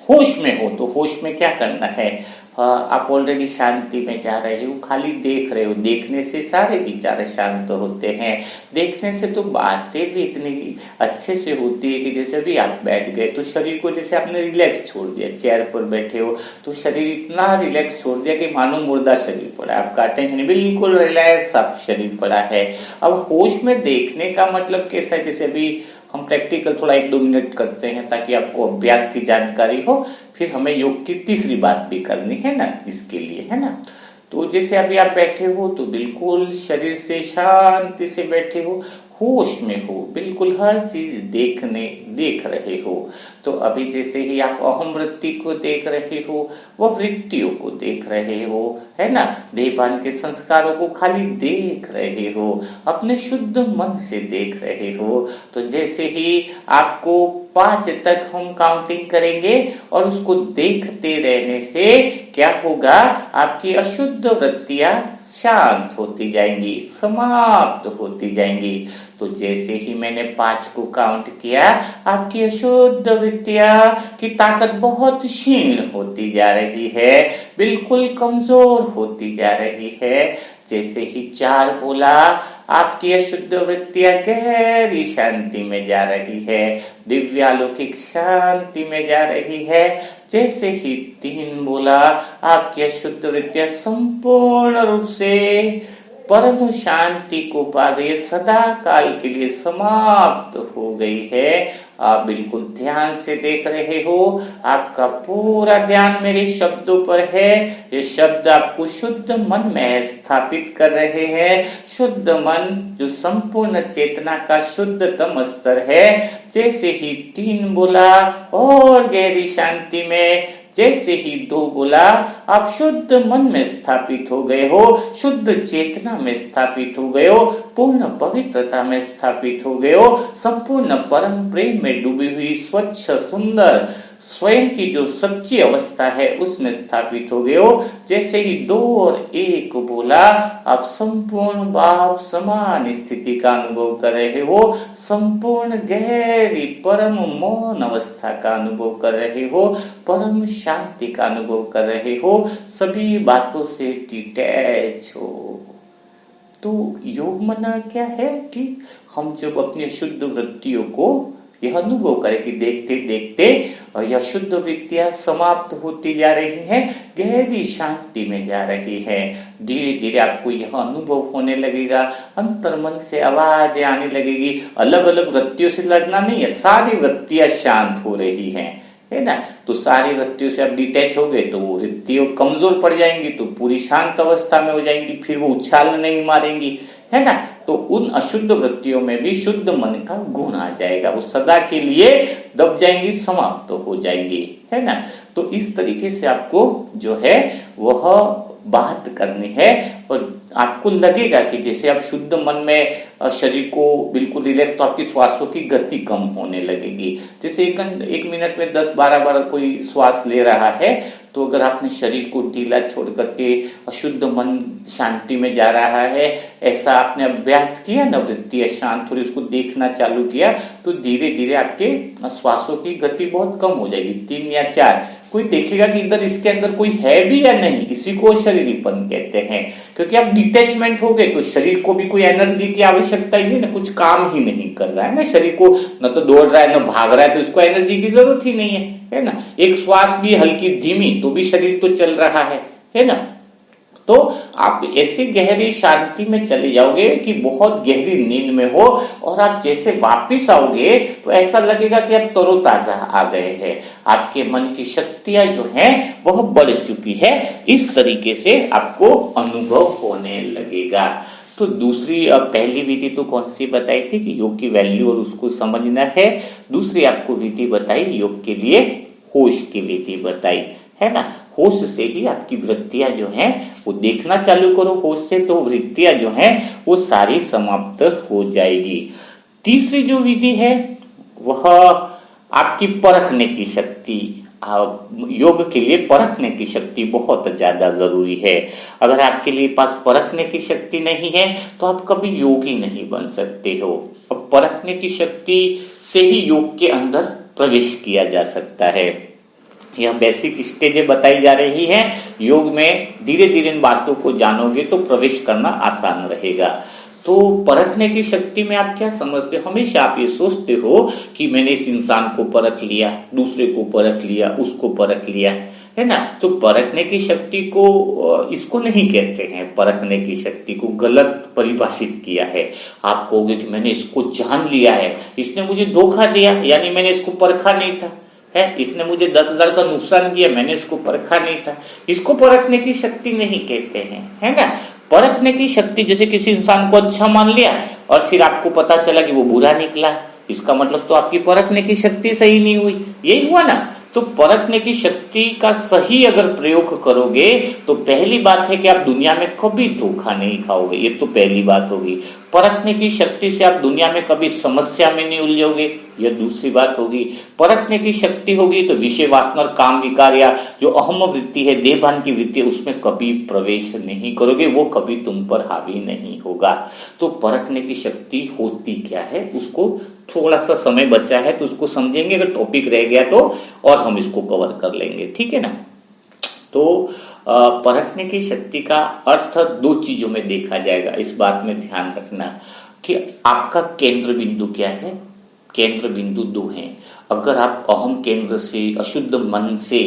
होश में हो तो होश में क्या करना है, आप ऑलरेडी शांति में जा रहे हो, खाली देख रहे हो। देखने से सारे विचार शांत होते हैं, देखने से तो बातें भी इतनी अच्छे से होती है कि जैसे भी आप बैठ गए तो शरीर को जैसे आपने रिलैक्स छोड़ दिया, चेयर पर बैठे हो तो शरीर इतना रिलैक्स छोड़ दिया कि मानो मुर्दा शरीर पड़ा, आपका अटेंशन बिल्कुल रिलैक्स आप शरीर पड़ा है। अब होश में देखने का मतलब कैसा है, जैसे अभी हम प्रैक्टिकल थोड़ा 1-2 मिनट करते हैं ताकि आपको अभ्यास की जानकारी हो, फिर हमें योग की तीसरी बात भी करनी है ना इसके लिए, है ना। तो जैसे अभी आप बैठे हो तो बिल्कुल शरीर से शांति से बैठे हो, होश में हो, बिल्कुल हर चीज देख रहे हो। तो अभी जैसे ही आप अहम वृत्ति को देख रहे हो, वह वृत्तियों को देख रहे हो, है ना, देहभान के संस्कारों को खाली देख रहे हो, अपने शुद्ध मन से देख रहे हो। तो जैसे ही आपको 5 तक हम काउंटिंग करेंगे और उसको देखते रहने से क्या होगा, आपकी अशुद्ध वृत्तियां शांत होती जाएंगी, समाप्त होती जाएंगी। तो जैसे ही मैंने 5 को काउंट किया, आपकी अशुद्ध वृत्तियां की ताकत बहुत क्षीण होती जा रही है, बिल्कुल कमजोर होती जा रही है। जैसे ही 4 बोला, आपकी अशुद्ध वृत्तियां गहरी शांति में जा रही है, दिव्यालौकिक शांति में जा रही है। जैसे ही 3 बोला, आपकी अशुद्ध वृत्तियां संपूर्ण रूप से परम शांति को पा गई, सदा काल के लिए समाप्त हो गई है। आप बिल्कुल ध्यान से देख रहे हो, आपका पूरा ध्यान मेरे शब्दों पर है। ये शब्द आपको शुद्ध मन में स्थापित कर रहे हैं। शुद्ध मन जो संपूर्ण चेतना का शुद्धतम स्तर है। जैसे ही 3 बोला और गहरी शांति में, जैसे ही 2 बोला, आप शुद्ध मन में स्थापित हो गए हो, शुद्ध चेतना में स्थापित हो गए हो, पूर्ण पवित्रता में स्थापित हो गए हो, संपूर्ण परम प्रेम में डूबी हुई स्वच्छ सुंदर स्वयं की जो सच्ची अवस्था है उसमें स्थापित हो गए हो। जैसे ही 2 और 1 बोला, आप संपूर्ण भाव समान स्थिति का अनुभव कर रहे हो, संपूर्ण गहरी परम मौन अवस्था का अनुभव कर रहे हो, परम शांति का अनुभव कर रहे हो, सभी बातों से डिटैच हो। तो योग मना क्या है कि हम जब अपनी शुद्ध वृत्तियों को यह अनुभव करें कि देखते देखते यह शुद्ध वृत्तियां समाप्त होती जा रही हैं, गहरी शांति में जा रही है। धीरे धीरे आपको यह अनुभव होने लगेगा, अंतर्मन से आवाजें आने लगेगी। अलग अलग वृत्तियों से लड़ना नहीं है, सारी वृत्तियां शांत हो रही हैं, है ना। तो सारी वृत्तियों से आप डिटैच हो गए तो वो वृत्तियों कमजोर पड़ जाएंगी, तो पूरी शांत अवस्था में हो जाएंगी, फिर वो उछाल नहीं मारेंगी, है ना। तो उन अशुद्ध वृत्तियों में भी शुद्ध मन का गुण आ जाएगा, वो सदा के लिए दब जाएंगी, समाप्त हो जाएंगी, है ना। तो इस तरीके से आपको जो है वह बात करनी है। और आपको लगेगा कि जैसे आप शुद्ध मन में शरीर को बिल्कुल रिलैक्स, तो आपकी श्वासों की गति कम होने लगेगी। जैसे एक मिनट में 10-12 बार कोई श्वास ले रहा है, तो अगर आपने शरीर को ढीला छोड़ करके अशुद्ध मन शांति में जा रहा है, ऐसा आपने अभ्यास किया ना, वृत्ति शांत हो रही, उसको देखना चालू किया, तो धीरे धीरे आपके श्वासों की गति बहुत कम हो जाएगी। 3 या 4 कोई देखेगा कि इधर इसके अंदर कोई है भी या नहीं, इसी को शरीरीपन कहते हैं। क्योंकि आप डिटैचमेंट हो गए तो शरीर को भी कोई एनर्जी की आवश्यकता ही नहीं ना, कुछ काम ही नहीं कर रहा है ना, शरीर को न तो दौड़ रहा है न भाग रहा है, तो इसको एनर्जी की जरूरत ही नहीं है ना। एक श्वास भी हल्की धीमी तो भी शरीर तो चल रहा है ना। तो आप ऐसी गहरी शांति में चले जाओगे कि बहुत गहरी नींद में हो, और आप जैसे वापिस आओगे तो ऐसा लगेगा कि आप तरोताजा आ गए हैं, आपके मन की शक्तियां जो हैं वह बढ़ चुकी है। इस तरीके से आपको अनुभव होने लगेगा। तो दूसरी पहली विधि तो कौन सी बताई थी कि योग की वैल्यू और उसको समझना है। दूसरी आपको विधि बताई योग के लिए होश की विधि बताई, है ना। होश से ही आपकी वृत्तियां जो हैं वो देखना चालू करो, होश से तो वृत्तियां जो हैं वो सारी समाप्त हो जाएगी। तीसरी जो विधि है वह आपकी परखने की शक्ति। योग के लिए परखने की शक्ति बहुत ज्यादा जरूरी है। अगर आपके लिए पास परखने की शक्ति नहीं है तो आप कभी योगी नहीं बन सकते हो। अब परखने की शक्ति से ही योग के अंदर प्रवेश किया जा सकता है। यह बेसिक स्टेजें बताई जा रही है। योग में धीरे धीरे इन बातों को जानोगे तो प्रवेश करना आसान रहेगा। तो परखने की शक्ति में आप क्या समझते हो? हमेशा आप ये सोचते हो कि मैंने इस इंसान को परख लिया, दूसरे को परख लिया, उसको परख लिया, है ना। तो परखने की शक्ति को इसको नहीं कहते हैं, परखने की शक्ति को गलत परिभाषित किया है। आप कहोगे कि मैंने इसको जान लिया है, इसने मुझे धोखा दिया, यानी मैंने इसको परखा नहीं था, है, इसने मुझे 10,000 का नुकसान किया, मैंने इसको परखा नहीं था। इसको परखने की शक्ति नहीं कहते हैं, है ना। परखने की शक्ति जैसे किसी इंसान को अच्छा मान लिया और फिर आपको पता चला कि वो बुरा निकला, इसका मतलब तो आपकी परखने की शक्ति सही नहीं हुई, यही हुआ ना। तो परखने की शक्ति का सही अगर प्रयोग करोगे तो पहली बात है कि आप दुनिया में कभी धोखा नहीं खाओगे, ये तो पहली बात होगी। परखने की शक्ति से आप दुनिया में कभी समस्या में नहीं उलझोगे, यह दूसरी बात होगी। परखने की शक्ति होगी तो विषय वासना और काम विकार या जो अहम वृत्ति है, देहभान की वृत्ति है, उसमें कभी प्रवेश नहीं करोगे, वो कभी तुम पर हावी नहीं होगा। तो परखने की शक्ति होती क्या है, उसको थोड़ा सा समय बचा है तो उसको समझेंगे, अगर टॉपिक रह गया तो और हम इसको कवर कर लेंगे, ठीक है ना। तो परखने की शक्ति का अर्थ 2 चीजों में देखा जाएगा। इस बात में ध्यान रखना कि आपका केंद्र बिंदु क्या है। केंद्र बिंदु 2 हैं। अगर आप अहम केंद्र से, अशुद्ध मन से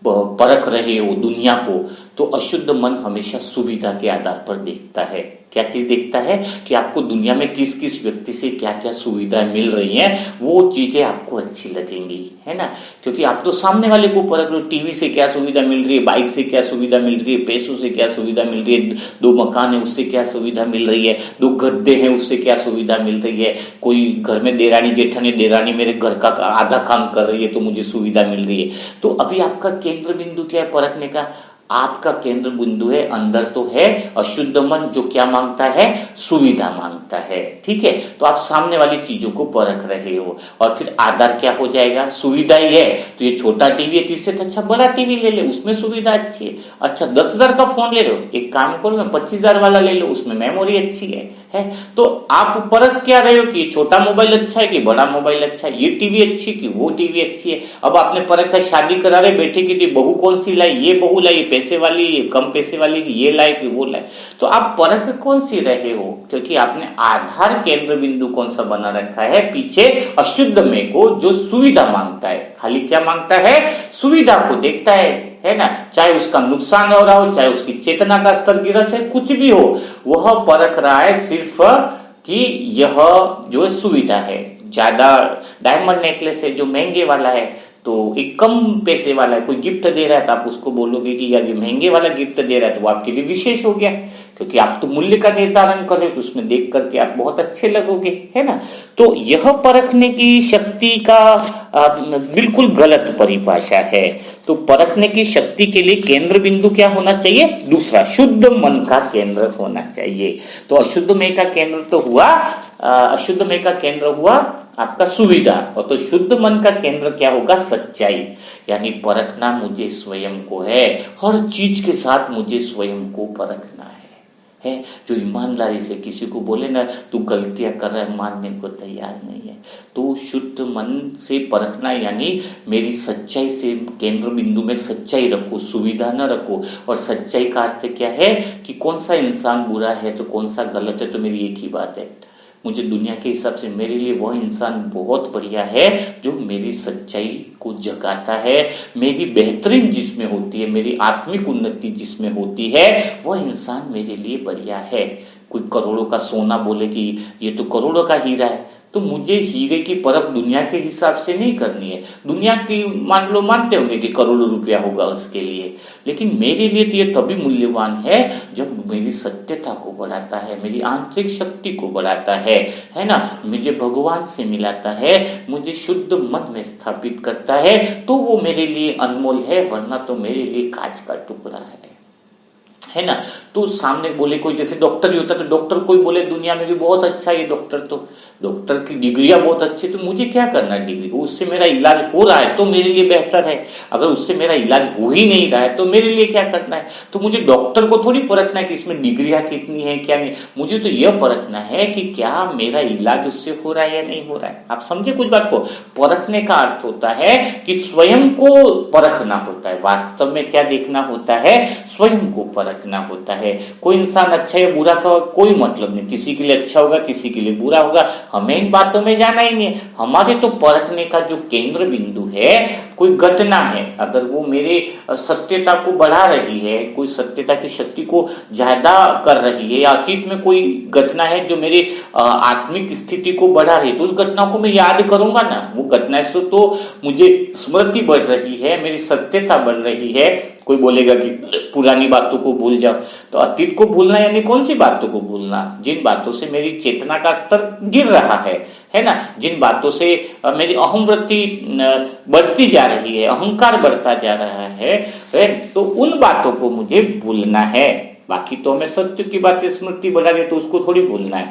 परख रहे हो दुनिया को, तो अशुद्ध मन हमेशा सुविधा के आधार पर देखता है क्या चीज देखता है कि आपको दुनिया में किस किस व्यक्ति से क्या क्या सुविधाएं मिल रही हैं, वो चीजें आपको अच्छी लगेंगी, है ना। क्योंकि आप तो सामने वाले को परख लो, टीवी से क्या सुविधा मिल रही है, बाइक से क्या सुविधा मिल रही है, पैसों से क्या सुविधा मिल रही है, 2 मकान है उससे क्या सुविधा मिल रही है, 2 गद्दे हैं उससे क्या सुविधा मिल रही है, कोई घर में देरानी जेठानी, देरानी मेरे घर का आधा काम कर रही है तो मुझे सुविधा मिल रही है। तो अभी आपका केंद्र बिंदु क्या है परखने का? आपका केंद्र बिंदु है अंदर तो है अशुद्ध मन, जो क्या मांगता है? सुविधा मांगता है, ठीक है। तो आप सामने वाली चीजों को परख रहे हो, और फिर आधार क्या हो जाएगा? सुविधा ही है। तो ये छोटा टीवी है, इससे तो अच्छा बड़ा टीवी ले ले, उसमें सुविधा अच्छी है। अच्छा 10,000 का फोन ले लो, एक काम करो ना 25,000 वाला ले लो, उसमें मेमोरी अच्छी है। तो आप परख क्या रहे हो कि छोटा मोबाइल अच्छा है कि बड़ा मोबाइल अच्छा है, ये टीवी अच्छी कि वो टीवी अच्छी है। अब आपने परखा, शादी करा रहे बेटे की, थी बहू कौन सी लाई, ये बहू लाई, पैसे वाली, ये कम पैसे वाली, ये लाए कि वो लाए। तो आप परख कौन सी रहे हो? क्योंकि आपने आधार केंद्र बिंदु कौन सा बना रखा है? पीछे अशुद्ध में को, जो सुविधा मांगता है। खाली क्या मांगता है? सुविधा को देखता है ना। चाहे उसका नुकसान हो रहा हो, चाहे उसकी चेतना का स्तर गिरा, चाहे कुछ भी हो, वह परख रहा है सिर्फ कि यह जो सुविधा है। ज्यादा डायमंड नेकलेस है जो महंगे वाला है, तो एक कम पैसे वाला है, कोई गिफ्ट दे रहा है तो आप उसको बोलोगे कि यार ये महंगे वाला गिफ्ट दे रहा है, तो वो आपके लिए विशेष हो गया, क्योंकि आप तो मूल्य का निर्धारण कर रहे हो, उसमें देख करके आप बहुत अच्छे लगोगे, है ना। तो यह परखने की शक्ति का बिल्कुल गलत परिभाषा है। तो परखने की शक्ति के लिए केंद्र बिंदु क्या होना चाहिए? दूसरा, शुद्ध मन का केंद्र होना चाहिए। तो अशुद्ध में का केंद्र तो हुआ, अशुद्ध में का केंद्र हुआ आपका सुविधा, और तो शुद्ध मन का केंद्र क्या होगा? सच्चाई। यानी परखना मुझे स्वयं को है, हर चीज के साथ मुझे स्वयं को परखना है। जो ईमानदारी से किसी को बोले ना तू गलतियां कर रहा है, मानने को तैयार नहीं है। तो शुद्ध मन से परखना यानी मेरी सच्चाई से, केंद्र बिंदु में सच्चाई रखो, सुविधा न रखो। और सच्चाई का अर्थ क्या है कि कौन सा इंसान बुरा है तो कौन सा गलत है, तो मेरी एक ही बात है, मुझे दुनिया के हिसाब से मेरे लिए वह इंसान बहुत बढ़िया है जो मेरी सच्चाई को जगाता है, मेरी बेहतरीन जिसमें होती है, मेरी आत्मिक उन्नति जिसमें होती है, वह इंसान मेरे लिए बढ़िया है। कोई करोड़ों का सोना बोले कि ये तो करोड़ों का हीरा है, तो मुझे हीरे की परख दुनिया के हिसाब से नहीं करनी है। दुनिया की मान लो मानते होंगे कि करोड़ों रुपया होगा उसके लिए, लेकिन मेरे लिए तो ये तभी मूल्यवान है जब मेरी सत्यता को बढ़ाता है, मेरी आंतरिक शक्ति को बढ़ाता है ना, मुझे भगवान से मिलाता है, मुझे शुद्ध मन में स्थापित करता है, तो वो मेरे लिए अनमोल है, वरना तो मेरे लिए कांच का टुकड़ा है ना। तो सामने बोले कोई, जैसे डॉक्टर ही होता, तो डॉक्टर कोई बोले दुनिया में भी बहुत अच्छा है ये डॉक्टर, तो डॉक्टर की डिग्रियां बहुत अच्छी, तो मुझे क्या करना है डिग्री को, उससे मेरा इलाज हो रहा है तो मेरे लिए बेहतर है। अगर उससे मेरा इलाज हो ही नहीं रहा है तो मेरे लिए क्या करना है? तो मुझे डॉक्टर को थोड़ी परखना है कि इसमें डिग्रियां कितनी है क्या नहीं, मुझे तो यह परखना है कि क्या मेरा इलाज उससे हो रहा है या नहीं हो रहा है। आप समझे कुछ बात को? परखने का अर्थ होता है कि स्वयं को परखना होता है। वास्तव में क्या देखना होता है? स्वयं को परखना होता है। कोई इंसान अच्छा या बुरा का कोई मतलब नहीं, किसी के लिए अच्छा होगा किसी के लिए बुरा होगा, हमें इन बातों में जाना ही नहीं है। हमारे तो परखने का जो केंद्र बिंदु है, कोई घटना है अगर वो मेरे सत्यता को बढ़ा रही है, कोई सत्यता की शक्ति को ज्यादा कर रही है, या अतीत में कोई घटना है जो मेरे आत्मिक स्थिति को बढ़ा रही है, तो उस घटना को मैं याद करूंगा ना। वो घटना से तो मुझे स्मृति बढ़ रही है, मेरी सत्यता बढ़ रही है। कोई बोलेगा कि पुरानी बातों को भूल जाओ, तो अतीत को भूलना यानी कौन सी बातों को भूलना? जिन बातों से मेरी चेतना का स्तर गिर रहा है ना, जिन बातों से मेरी अहम वृत्ति बढ़ती जा रही है, अहंकार बढ़ता जा रहा है, तो उन बातों को मुझे भूलना है। बाकी तो हमें सत्य की बातें स्मृति बढ़ा रही है तो उसको थोड़ी भूलना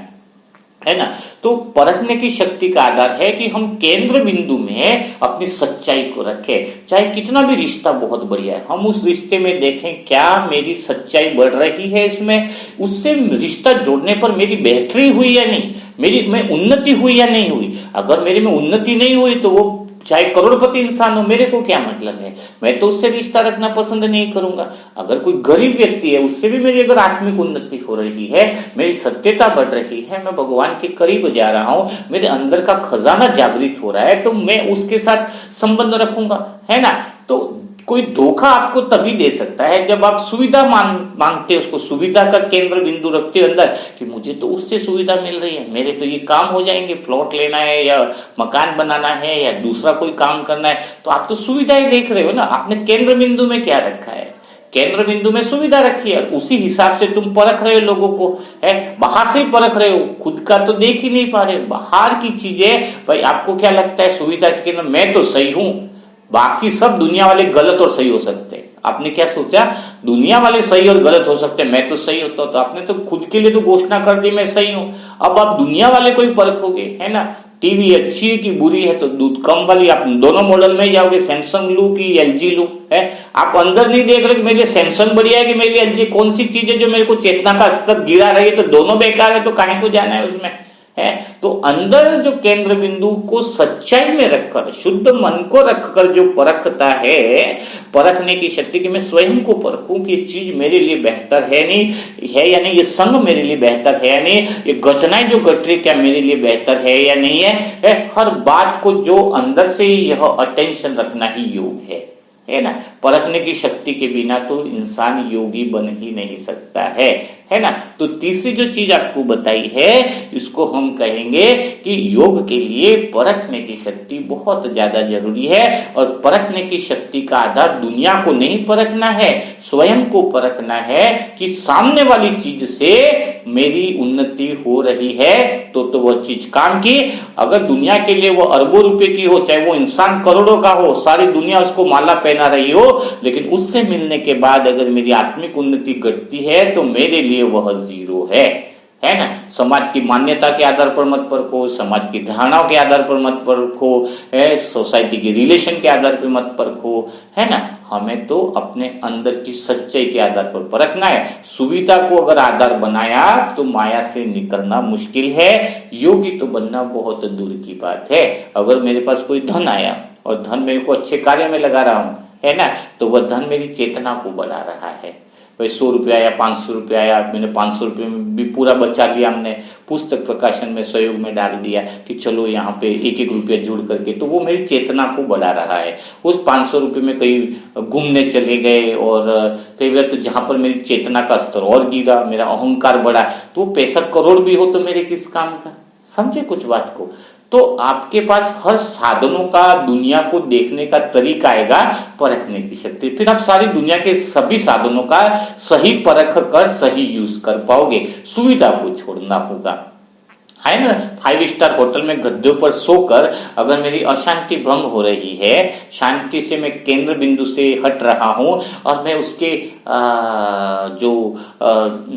है ना। तो परखने की शक्ति का आधार है कि हम केंद्र बिंदु में अपनी सच्चाई को रखें। चाहे कितना भी रिश्ता बहुत बढ़िया है, हम उस रिश्ते में देखें क्या मेरी सच्चाई बढ़ रही है, इसमें उससे रिश्ता जोड़ने पर मेरी बेहतरी हुई या नहीं, मेरी में उन्नति हुई या नहीं हुई। अगर मेरे में उन्नति नहीं हुई तो वो चाहे करोड़पति इंसान हो, मेरे को क्या मतलब है, मैं तो उससे रिश्ता रखना पसंद नहीं करूंगा। अगर कोई गरीब व्यक्ति है, उससे भी मेरी अगर आत्मिक उन्नति हो रही है, मेरी सत्यता बढ़ रही है, मैं भगवान के करीब जा रहा हूं, मेरे अंदर का खजाना जागृत हो रहा है, तो मैं उसके साथ संबंध रखूंगा, है ना। तो कोई धोखा आपको तभी दे सकता है जब आप सुविधा मांगते, उसको सुविधा का केंद्र बिंदु रखते हो अंदर कि मुझे तो उससे सुविधा मिल रही है, मेरे तो ये काम हो जाएंगे, प्लॉट लेना है या मकान बनाना है या दूसरा कोई काम करना है, तो आप तो सुविधाएं देख रहे हो ना। आपने केंद्र बिंदु में क्या रखा है? केंद्र बिंदु में सुविधा रखी है, उसी हिसाब से तुम परख रहे हो लोगों को, है बाहर से ही परख रहे हो, खुद का तो देख ही नहीं पा रहे हो। बाहर की चीजें भाई आपको क्या लगता है सुविधा के केंद्र मैं तो सही हूं, बाकी सब दुनिया वाले गलत और सही हो सकते हैं। आपने क्या सोचा दुनिया वाले सही और गलत हो सकते हैं, मैं तो सही होता, तो आपने तो खुद के लिए तो घोषणा कर दी मैं सही हूं। अब आप दुनिया वाले को ही परखोगे, है ना। टीवी अच्छी है कि बुरी है, तो दूध कम वाली आप दोनों मॉडल में ही जाओगे, सैमसंग लू कि एलजी लू, है। आप अंदर नहीं देख रहे कि मेरे लिए सैमसंग बढ़िया है कि मेरे लिए एलजी, कौन सी चीज है जो मेरे को चेतना का स्तर गिरा रही है, तो दोनों बेकार है, तो काहे को जाना है उसमें, है। तो अंदर जो केंद्र बिंदु को सच्चाई में रखकर, शुद्ध मन को रखकर जो परखता है, परखने की शक्ति कि मैं स्वयं को परखूं कि ये चीज मेरे लिए बेहतर है नहीं है या नहीं, ये संग मेरे लिए बेहतर है या नहीं, ये घटनाएं जो घट रही क्या मेरे लिए बेहतर है या नहीं है। हर बात को जो अंदर से यह अटेंशन रखना ही योग है ना। परखने की शक्ति के बिना तो इंसान योगी बन ही नहीं सकता है ना। तो तीसरी जो चीज आपको बताई है इसको हम कहेंगे कि योग के लिए परखने की शक्ति बहुत ज्यादा जरूरी है। और परखने की शक्ति का आधार दुनिया को नहीं परखना है, स्वयं को परखना है कि सामने वाली चीज से मेरी उन्नति हो रही है तो वह चीज काम की। अगर दुनिया के लिए वो अरबों रुपए की हो, चाहे वो इंसान करोड़ों का हो, सारी दुनिया उसको माला पहना रही हो, लेकिन उससे मिलने के बाद अगर मेरी आत्मिक उन्नति घटती है तो मेरे लिए वह जीरो है ना। समाज की मान्यता के आधार पर मत परखो, समाज की धारणाओं के आधार पर मत परखो, सोसाइटी के रिलेशन के आधार पर मत परखो, है ना। हमें तो अपने अंदर की सच्चाई के आधार पर परखना है। सुविधा को अगर आधार बनाया तो माया से निकलना मुश्किल है, योगी तो बनना बहुत दूर की बात है। अगर मेरे पास कोई धन आया और धन मेरे को अच्छे कार्य में लगा रहा हूं, है ना, तो वह धन मेरी चेतना को बढ़ा रहा है। भाई 100 रुपया या 500 रुपया आया, मैंने 500 रुपये में भी पूरा बचा लिया, हमने पुस्तक प्रकाशन में सहयोग में डाल दिया कि चलो यहाँ पे एक एक रुपया जुड़ करके, तो वो मेरी चेतना को बढ़ा रहा है। उस 500 रुपये में कहीं घूमने चले गए और कई बार तो जहां पर मेरी चेतना का स्तर और गिरा, मेरा अहंकार बढ़ा, तो वो पैसा करोड़ भी हो तो मेरे किस काम का। समझे कुछ बात को। तो आपके पास हर साधनों का दुनिया को देखने का तरीका आएगा, परखने की शक्ति, फिर आप सारी दुनिया के सभी साधनों का सही परख कर सही यूज कर पाओगे। सुविधा को छोड़ना होगा, है ना। 5 स्टार होटल में गद्दों पर सोकर अगर मेरी अशांति भंग हो रही है, शांति से मैं केंद्र बिंदु से हट रहा हूं और मैं उसके जो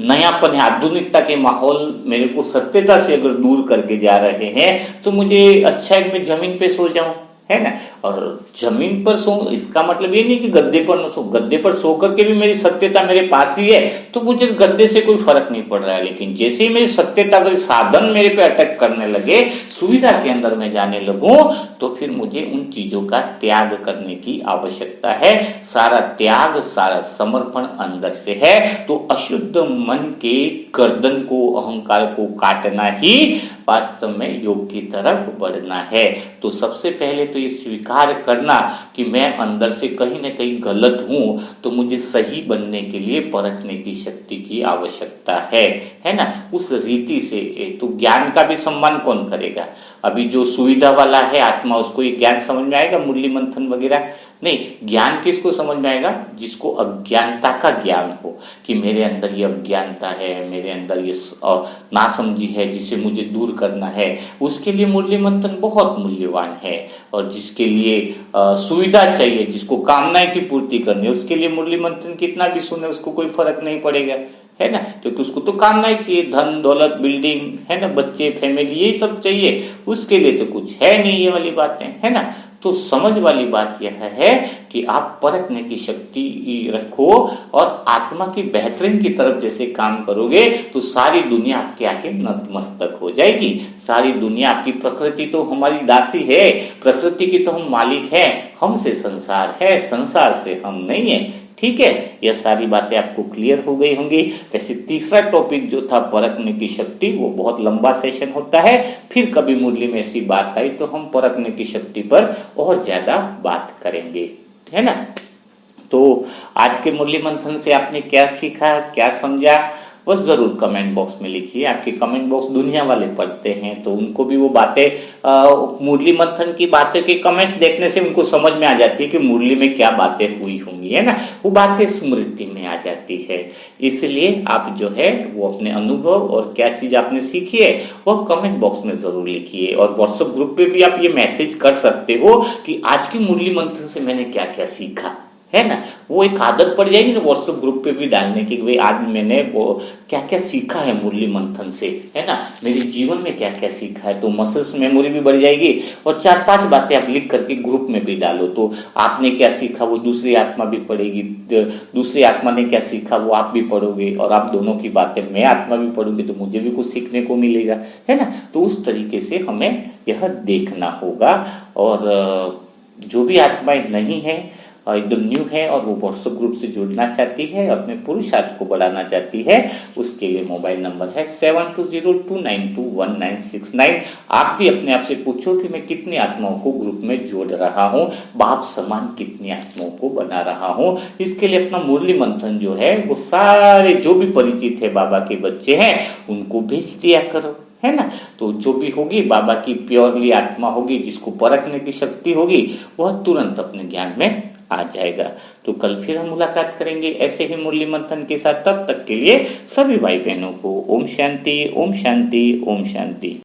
नयापन है, आधुनिकता के माहौल मेरे को सत्यता से अगर दूर करके जा रहे हैं, तो मुझे अच्छा है मैं जमीन पे सो जाऊं, है ना। और जमीन पर सो इसका मतलब ये नहीं कि गद्दे पर न सो, गद्दे पर सो करके भी मेरी सत्यता मेरे पास ही है, तो मुझे गद्दे से कोई फर्क नहीं पड़ रहा है। लेकिन जैसे ही मेरी सत्यता का साधन मेरे पे अटैक करने लगे, सुविधा के अंदर में जाने लगूं, तो फिर मुझे उन चीजों का त्याग करने की आवश्यकता है। सारा त्याग, सारा समर्पण अंदर से है। तो अशुद्ध मन के गर्दन को, अहंकार को काटना ही वास्तव में योग की तरफ बढ़ना है। तो सबसे पहले तो ये स्वीकार करना कि मैं अंदर से कहीं ना कहीं गलत हूं, तो मुझे सही बनने के लिए परखने की शक्ति की आवश्यकता है ना। उस रीति से तो ज्ञान का भी सम्मान कौन करेगा। अभी जो सुविधा वाला है आत्मा, उसको ये ज्ञान समझ में आएगा, मुरली मंथन वगैरह नहीं। ज्ञान किसको समझ में आएगा, जिसको अज्ञानता का ज्ञान हो कि मेरे अंदर ये अज्ञानता है, मेरे अंदर ये नासमझी है, जिसे मुझे दूर करना है। उसके लिए मुरली मंथन बहुत मूल्यवान है। और जिसके लिए सुविधा चाहिए, जिसको कामनाएं की पूर्ति करनी है, उसके लिए मुरली मंथन कितना भी सुने उसको कोई फर्क नहीं पड़ेगा, है ना। क्योंकि उसको तो कामनाएं चाहिए, धन दौलत बिल्डिंग, है ना, बच्चे फैमिली, यही सब चाहिए। उसके लिए तो कुछ है नहीं ये वाली बातें, है ना। तो समझ वाली बात यह है कि आप परखने की शक्ति रखो और आत्मा की बेहतरीन की तरफ जैसे काम करोगे तो सारी दुनिया आपके आगे नतमस्तक हो जाएगी। सारी दुनिया आपकी, प्रकृति तो हमारी दासी है, प्रकृति की तो हम मालिक हैं, हमसे संसार है, संसार से हम नहीं है। ठीक है, यह सारी बातें आपको क्लियर हो गई होंगी। वैसे तीसरा टॉपिक जो था परखने की शक्ति, वो बहुत लंबा सेशन होता है। फिर कभी मुरली में ऐसी बात आई तो हम परखने की शक्ति पर और ज्यादा बात करेंगे, है ना। तो आज के मुरली मंथन से आपने क्या सीखा, क्या समझा, बस जरूर कमेंट बॉक्स में लिखिए। आपके कमेंट बॉक्स दुनिया वाले पढ़ते हैं तो उनको भी वो बातें, मुरली मंथन की बातें के कमेंट्स देखने से उनको समझ में आ जाती है कि मुरली में क्या बातें हुई होंगी, है ना। वो बातें स्मृति में आ जाती है। इसलिए आप जो है वो अपने अनुभव और क्या चीज आपने सीखी है वो कमेंट बॉक्स में जरूर लिखिए। और व्हाट्सएप ग्रुप पे भी आप ये मैसेज कर सकते हो कि आज की मुरली मंथन से मैंने क्या क्या सीखा, है ना। वो एक आदत पड़ जाएगी ना व्हाट्सएप ग्रुप पे भी डालने की, भाई आज मैंने वो क्या क्या सीखा है मुरली मंथन से, है ना, मेरे जीवन में क्या क्या सीखा है। तो मसल्स मेमोरी भी बढ़ जाएगी। और 4-5 बातें आप लिख करके ग्रुप में भी डालो, तो आपने क्या सीखा वो दूसरी आत्मा भी पढ़ेगी, दूसरी आत्मा ने क्या सीखा वो आप भी पढ़ोगे, और आप दोनों की बातें मैं आत्मा भी पढ़ूंगी तो मुझे भी कुछ सीखने को मिलेगा, है ना। तो उस तरीके से हमें यह देखना होगा। और जो भी आत्माएं नहीं है, एकदम न्यू है और वो व्हाट्सएप ग्रुप से जुड़ना चाहती है, अपने पुरुषार्थ को बढ़ाना चाहती है, उसके लिए मोबाइल नंबर है 7202921969। आप भी अपने आप से पूछो कि मैं कितनी आत्माओं को ग्रुप में जोड़ रहा हूँ, बाप समान कितनी आत्माओं को बना रहा हूँ। इसके लिए अपना मुरली मंथन जो है वो सारे जो भी परिचित है बाबा के बच्चे हैं उनको भेज दिया करो, है ना। तो जो भी होगी बाबा की प्योरली आत्मा होगी, जिसको परखने की शक्ति होगी, वह तुरंत अपने ज्ञान में आ जाएगा। तो कल फिर हम मुलाकात करेंगे ऐसे ही मुरली मंथन के साथ। तब तक के लिए सभी भाई बहनों को ओम शांति, ओम शांति, ओम शांति।